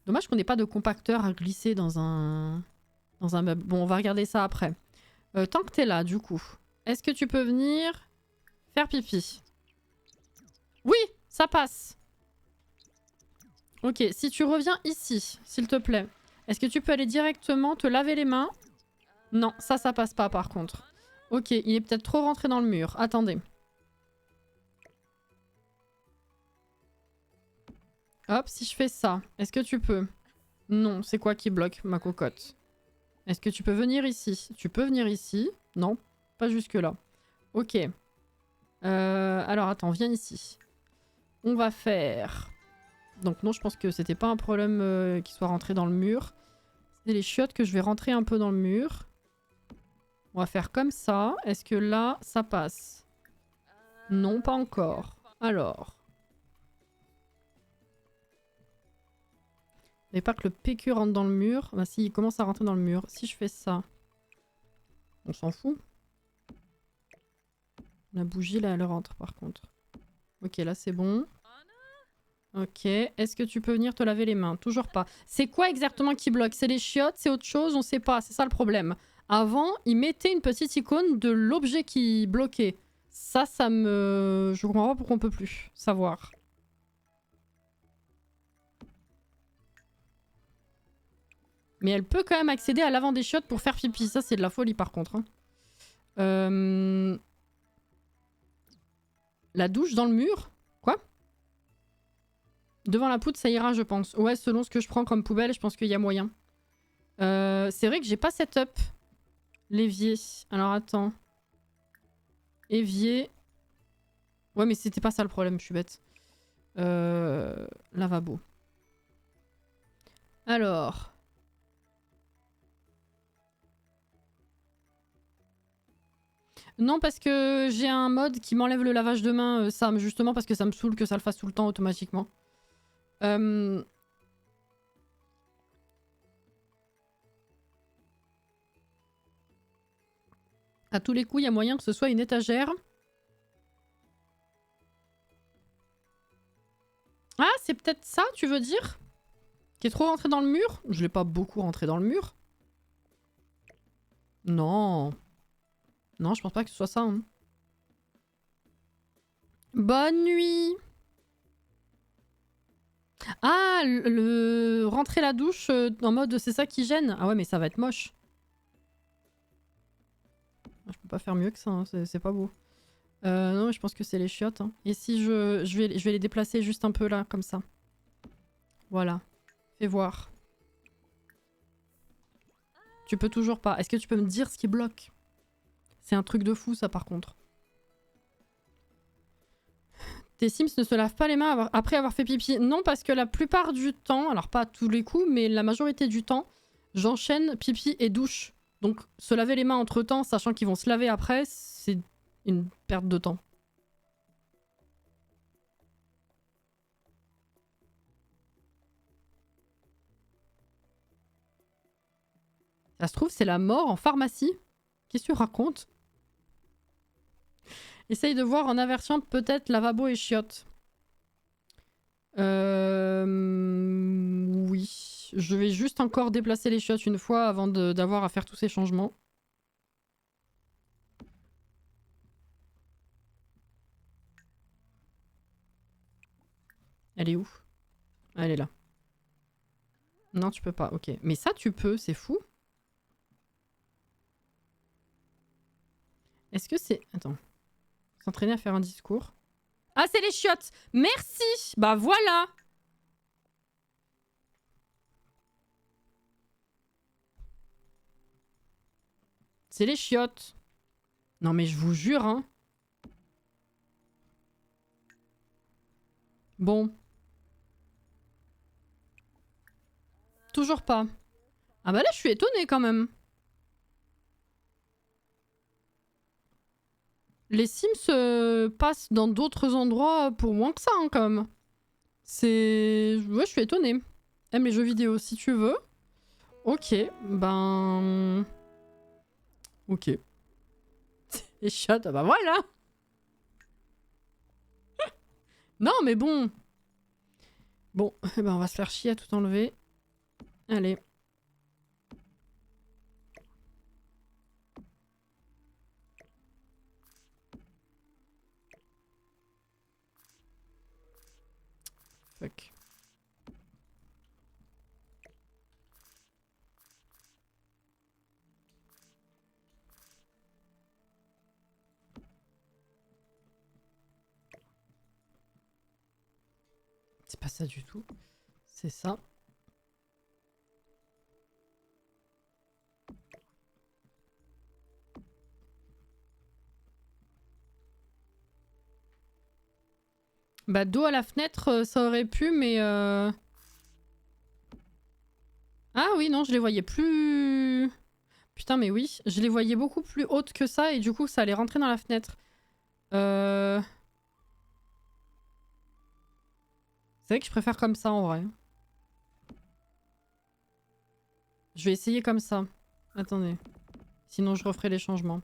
Dommage qu'on n'ait pas de compacteur à glisser dans un meuble. Bon, on va regarder ça après. Tant que t'es là, du coup, est-ce que tu peux venir faire pipi? Oui, ça passe. Ok, si tu reviens ici, s'il te plaît, est-ce que tu peux aller directement te laver les mains? Non, ça passe pas par contre. Ok, il est peut-être trop rentré dans le mur. Attendez. Hop, si je fais ça, est-ce que tu peux? Non, c'est quoi qui bloque ma cocotte? Est-ce que tu peux venir ici? Tu peux venir ici. Non, pas jusque là. Ok. Alors attends, viens ici. On va faire... Donc non, je pense que c'était pas un problème qu'il soit rentré dans le mur. C'est les chiottes que je vais rentrer un peu dans le mur. On va faire comme ça. Est-ce que là, ça passe? Non, pas encore. Alors... Et pas que le PQ rentre dans le mur. Bah si, il commence à rentrer dans le mur. Si je fais ça... On s'en fout. La bougie, là, elle rentre par contre. Ok, là, c'est bon. Ok. Est-ce que tu peux venir te laver les mains? Toujours pas. C'est quoi exactement qui bloque? C'est les chiottes? C'est autre chose? On sait pas. C'est ça le problème. Avant, il mettait une petite icône de l'objet qui bloquait. Ça me... Je comprends pas pourquoi on peut plus savoir. Mais elle peut quand même accéder à l'avant des chiottes pour faire pipi. Ça, c'est de la folie par contre. Hein. La douche dans le mur? Quoi? Devant la poutre, ça ira, je pense. Ouais, selon ce que je prends comme poubelle, je pense qu'il y a moyen. C'est vrai que j'ai pas setup. L'évier. Alors attends. Évier. Ouais, mais c'était pas ça le problème, je suis bête. Lavabo. Alors... Non, parce que j'ai un mode qui m'enlève le lavage de main, ça, justement parce que ça me saoule que ça le fasse tout le temps automatiquement. À tous les coups, il y a moyen que ce soit une étagère. Ah, c'est peut-être ça, tu veux dire? Qui est trop rentré dans le mur? Je l'ai pas beaucoup rentré dans le mur. Non. Non, je pense pas que ce soit ça. Hein. Bonne nuit. Ah, le rentrer la douche en mode c'est ça qui gêne. Ah ouais, mais ça va être moche. Je peux pas faire mieux que ça, hein. C'est pas beau. Non, mais je pense que c'est les chiottes. Hein. Et si je vais les déplacer juste un peu là, comme ça. Voilà. Fais voir. Tu peux toujours pas. Est-ce que tu peux me dire ce qui bloque? C'est un truc de fou ça par contre. Tes Sims ne se lavent pas les mains après avoir fait pipi. Non, parce que la plupart du temps, alors pas à tous les coups, mais la majorité du temps, j'enchaîne pipi et douche. Donc se laver les mains entre temps, sachant qu'ils vont se laver après, c'est une perte de temps. Ça se trouve, c'est la mort en pharmacie. Qu'est-ce que tu racontes? Essaye de voir en aversion peut-être lavabo et chiottes. Oui. Je vais juste encore déplacer les chiottes une fois avant d'avoir à faire tous ces changements. Elle est où? Elle est là. Non, tu peux pas, ok. Mais ça, tu peux, c'est fou. Est-ce que c'est... Attends. S'entraîner à faire un discours. Ah, c'est les chiottes! Merci! Bah voilà! C'est les chiottes. Non mais je vous jure, hein. Bon. Toujours pas. Ah bah là, je suis étonnée quand même. Les Sims passent dans d'autres endroits pour moins que ça, hein, quand même. C'est... Ouais, je suis étonnée. Aime les jeux vidéo, si tu veux. Ok, ben... Ok. Les chiottes, ah bah voilà. Non, mais bon. Bon, eh ben on va se faire chier à tout enlever. Allez. Fuck. C'est pas ça du tout. C'est ça. Bah d'eau à la fenêtre, ça aurait pu, mais... Ah oui, non, je les voyais plus... Putain, mais oui, je les voyais beaucoup plus hautes que ça et du coup, ça allait rentrer dans la fenêtre. C'est vrai que je préfère comme ça, en vrai. Je vais essayer comme ça. Attendez. Sinon, je referai les changements.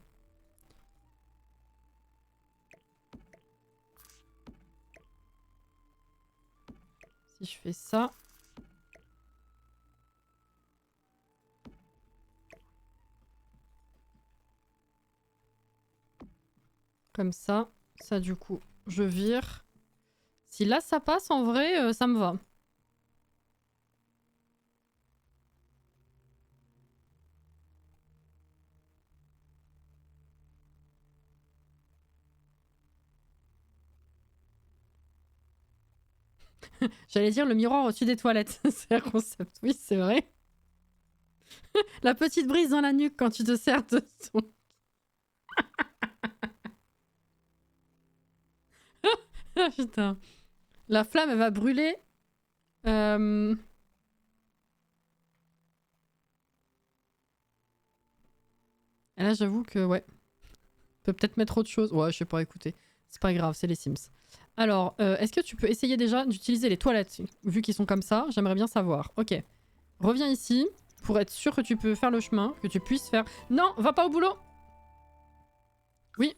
Si je fais ça... Comme ça. Ça, du coup, je vire. Si là, ça passe, en vrai, ça me va. J'allais dire le miroir au-dessus des toilettes. C'est un concept. Oui, c'est vrai. La petite brise dans la nuque quand tu te sers de ton... Ah, putain. La flamme, elle va brûler. Et là, j'avoue que, ouais. Peut peut-être mettre autre chose. Ouais, je sais pas, écoutez. C'est pas grave, c'est les Sims. Alors, est-ce que tu peux essayer déjà d'utiliser les toilettes? Vu qu'ils sont comme ça, j'aimerais bien savoir. Ok. Reviens ici pour être sûr que tu peux faire le chemin, que tu puisses faire... Non, va pas au boulot! Oui,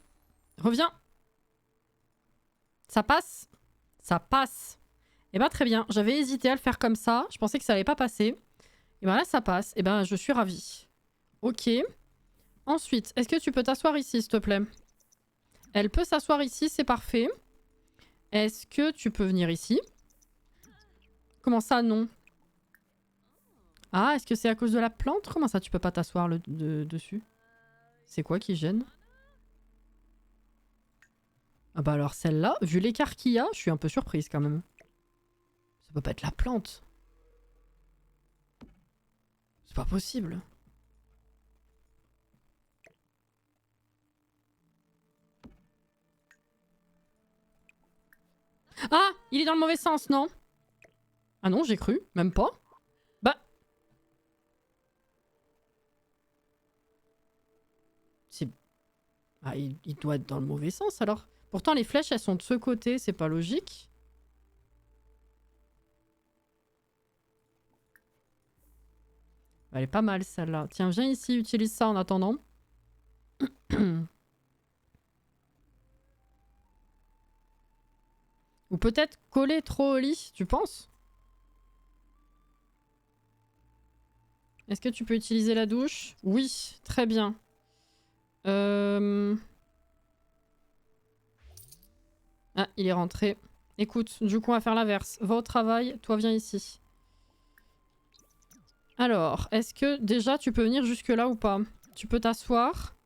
reviens. Ça passe? Ça passe. Eh ben très bien, j'avais hésité à le faire comme ça. Je pensais que ça allait pas passer. Et ben là, ça passe. Et ben, je suis ravie. Ok. Ensuite, est-ce que tu peux t'asseoir ici, s'il te plaît? Elle peut s'asseoir ici, c'est parfait. Est-ce que tu peux venir ici? Comment ça, non? Ah, est-ce que c'est à cause de la plante? Comment ça, tu peux pas t'asseoir dessus? C'est quoi qui gêne? Ah bah alors celle-là, vu l'écart qu'il y a, je suis un peu surprise quand même. Ça peut pas être la plante. C'est pas possible. Ah, il est dans le mauvais sens, non? Ah non, j'ai cru, même pas. Bah... C'est... Ah, il doit être dans le mauvais sens alors. Pourtant, les flèches, elles sont de ce côté, c'est pas logique. Elle est pas mal, celle-là. Tiens, viens ici, utilise ça en attendant. Ou peut-être coller trop au lit, tu penses? Est-ce que tu peux utiliser la douche? Oui, très bien. Ah, il est rentré. Écoute, du coup, on va faire l'inverse. Va au travail, toi viens ici. Alors, est-ce que déjà tu peux venir jusque là ou pas? Tu peux t'asseoir?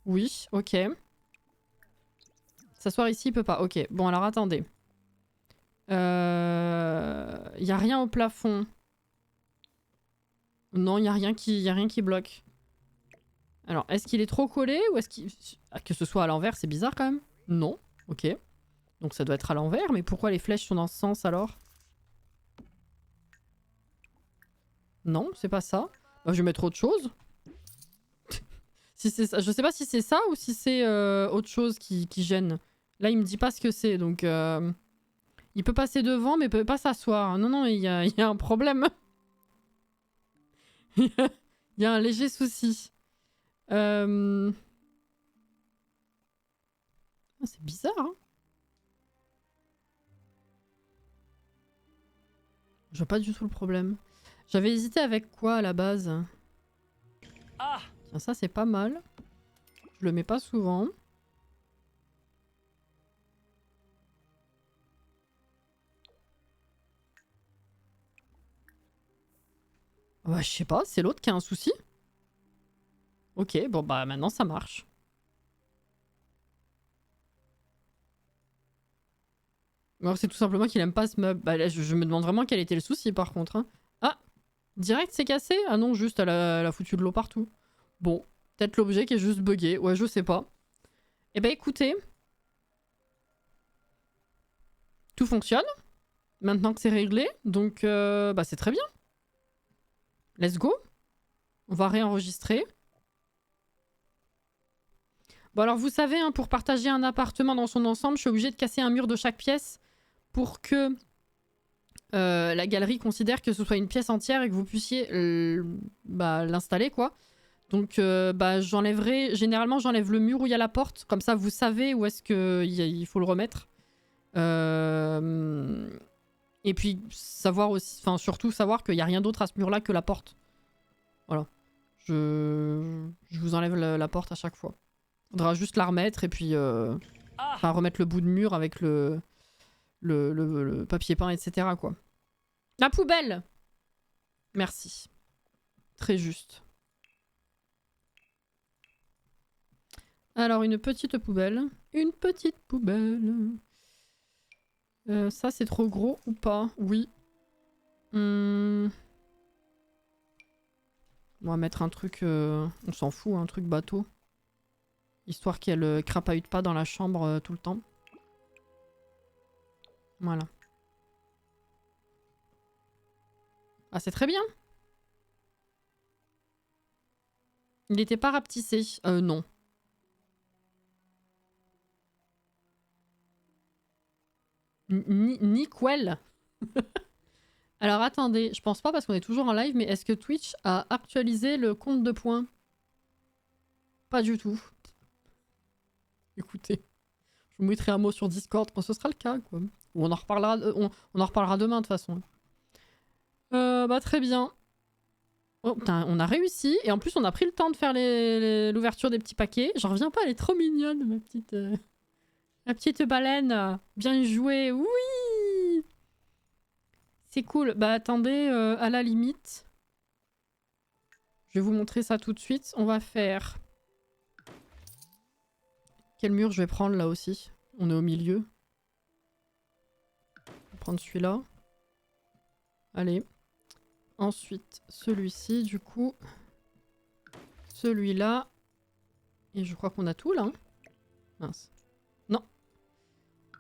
Oui, ok. S'asseoir ici, il peut pas. Ok, bon alors attendez. Y a rien au plafond. Non, y a rien qui bloque. Alors, est-ce qu'il est trop collé ou est-ce qu'il... Ah, que ce soit à l'envers, c'est bizarre quand même. Non, ok. Donc ça doit être à l'envers, mais pourquoi les flèches sont dans ce sens alors? Non, c'est pas ça. Bah, je vais mettre autre chose. Si c'est ça. Je sais pas si c'est ça ou si c'est autre chose qui gêne. Là, il me dit pas ce que c'est, donc... Il peut passer devant, mais il peut pas s'asseoir. Non, non, il y a un problème. Il y a un léger souci. Ah, c'est bizarre, hein. Je vois pas du tout le problème. J'avais hésité avec quoi à la base? Ah! Tiens, ça c'est pas mal. Je le mets pas souvent. Bah, je sais pas, c'est l'autre qui a un souci. Ok, bon bah maintenant ça marche. Alors c'est tout simplement qu'il aime pas ce meuble. Bah là, je me demande vraiment quel était le souci par contre. Hein. Ah! Direct c'est cassé? Ah non, juste elle a foutu de l'eau partout. Bon, peut-être l'objet qui est juste buggé. Ouais, je sais pas. Eh bah écoutez... tout fonctionne. Maintenant que c'est réglé. Donc, bah, c'est très bien. Let's go. On va réenregistrer. Bon, alors, vous savez, hein, pour partager un appartement dans son ensemble, je suis obligée de casser un mur de chaque pièce pour que la galerie considère que ce soit une pièce entière et que vous puissiez bah, l'installer, quoi. Donc, bah, j'enlèverai... Généralement, j'enlève le mur où il y a la porte. Comme ça, vous savez où est-ce qu'il faut le remettre. Et puis, savoir aussi... Enfin, surtout savoir qu'il n'y a rien d'autre à ce mur-là que la porte. Voilà. Je vous enlève la porte à chaque fois. Faudra juste la remettre et puis... Enfin, remettre le bout de mur avec le papier peint, etc., quoi. La poubelle! Merci. Très juste. Alors, une petite poubelle. Une petite poubelle. Ça, c'est trop gros ou pas? Oui. On va mettre un truc... on s'en fout, un truc bateau. Histoire qu'elle crapahute pas dans la chambre tout le temps. Voilà. Ah, c'est très bien. Il était pas rapetissé. Non. Nickel. Alors attendez, je pense pas parce qu'on est toujours en live, mais est-ce que Twitch a actualisé le compte de points? Pas du tout. Écoutez, je vous mettrai un mot sur Discord quand ce sera le cas, quoi. Ou on en reparlera, on en reparlera demain de toute façon. Bah très bien. Oh putain, on a réussi et en plus on a pris le temps de faire l'ouverture des petits paquets. J'en reviens pas, elle est trop mignonne, ma petite... La petite baleine, bien jouée, oui! C'est cool. Bah attendez, à la limite, je vais vous montrer ça tout de suite. On va faire... Quel mur je vais prendre là aussi? On est au milieu. Je vais prendre celui-là. Allez. Ensuite, celui-ci, du coup. Celui-là. Et je crois qu'on a tout là. Hein, mince. Non.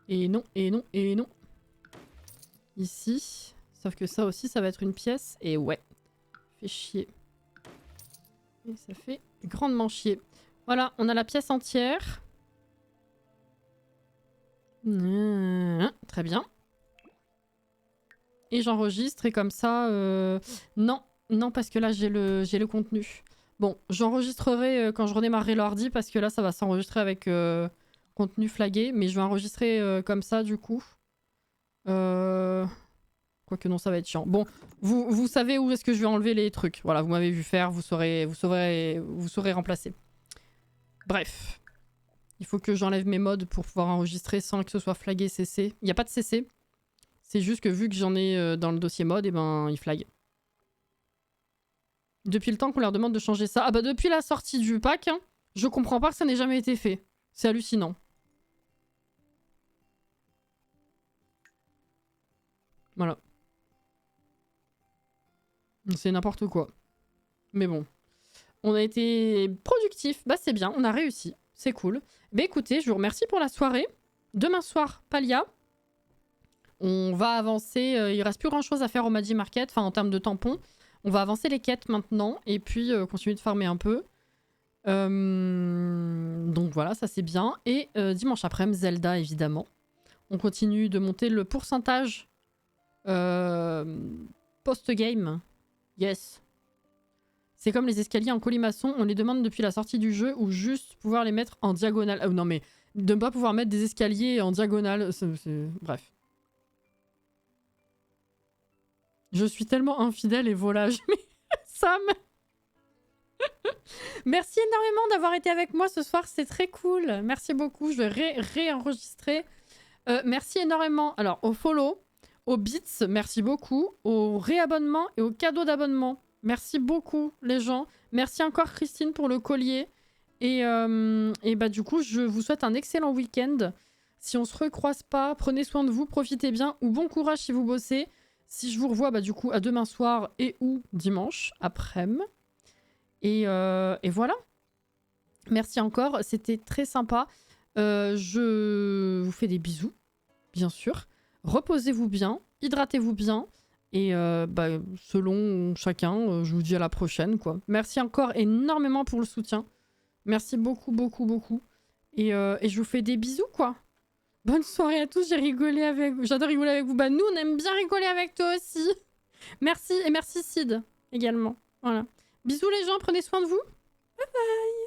Et non, et non, et non. Ici. Sauf que ça aussi, ça va être une pièce. Et ouais. Fait chier. Et ça fait grandement chier. Voilà, on a la pièce entière. Très bien. Et j'enregistre et comme ça... Non, non, parce que là, j'ai le contenu. Bon, j'enregistrerai quand je redémarrerai l'ordi parce que là, ça va s'enregistrer avec contenu flagué. Mais je vais enregistrer comme ça, du coup. Quoique non, ça va être chiant. Bon, vous savez où est-ce que je vais enlever les trucs. Voilà, vous m'avez vu faire, vous saurez remplacer. Bref. Il faut que j'enlève mes mods pour pouvoir enregistrer sans que ce soit flagué CC. Il n'y a pas de CC. C'est juste que vu que j'en ai dans le dossier mode, et ben il flag. Depuis le temps qu'on leur demande de changer ça. Ah bah depuis la sortie du pack, hein, je comprends pas que ça n'ait jamais été fait. C'est hallucinant. Voilà. C'est n'importe quoi. Mais bon. On a été productifs. Bah c'est bien, on a réussi. C'est cool. Bah écoutez, je vous remercie pour la soirée. Demain soir, Palia. On va avancer. Il reste plus grand chose à faire au Magi Market, enfin en termes de tampons. On va avancer les quêtes maintenant et puis continuer de farmer un peu. Donc voilà, ça c'est bien. Et dimanche après-midi, Zelda évidemment. On continue de monter le pourcentage post-game. Yes. C'est comme les escaliers en colimaçon, on les demande depuis la sortie du jeu ou juste pouvoir les mettre en diagonale. Non mais de ne pas pouvoir mettre des escaliers en diagonale, bref. Je suis tellement infidèle et volage, mais Sam. Merci énormément d'avoir été avec moi ce soir, c'est très cool. Merci beaucoup, je vais réenregistrer. Merci énormément. Alors, au follow, aux bits, merci beaucoup. Au réabonnement et au cadeau d'abonnement. Merci beaucoup, les gens. Merci encore, Christine, pour le collier. Et bah, du coup, je vous souhaite un excellent week-end. Si on se recroise pas, prenez soin de vous, profitez bien. Ou bon courage si vous bossez. Si je vous revois, bah, du coup, à demain soir et ou dimanche après-midi. Et voilà. Merci encore, c'était très sympa. Je vous fais des bisous, bien sûr. Reposez-vous bien, hydratez-vous bien. Et selon chacun, je vous dis à la prochaine, quoi. Merci encore énormément pour le soutien. Merci beaucoup, beaucoup, beaucoup. Et je vous fais des bisous, quoi. Bonne soirée à tous, j'ai rigolé avec vous. J'adore rigoler avec vous. Bah nous, on aime bien rigoler avec toi aussi. Merci, et merci Sid, également. Voilà. Bisous les gens, prenez soin de vous. Bye bye.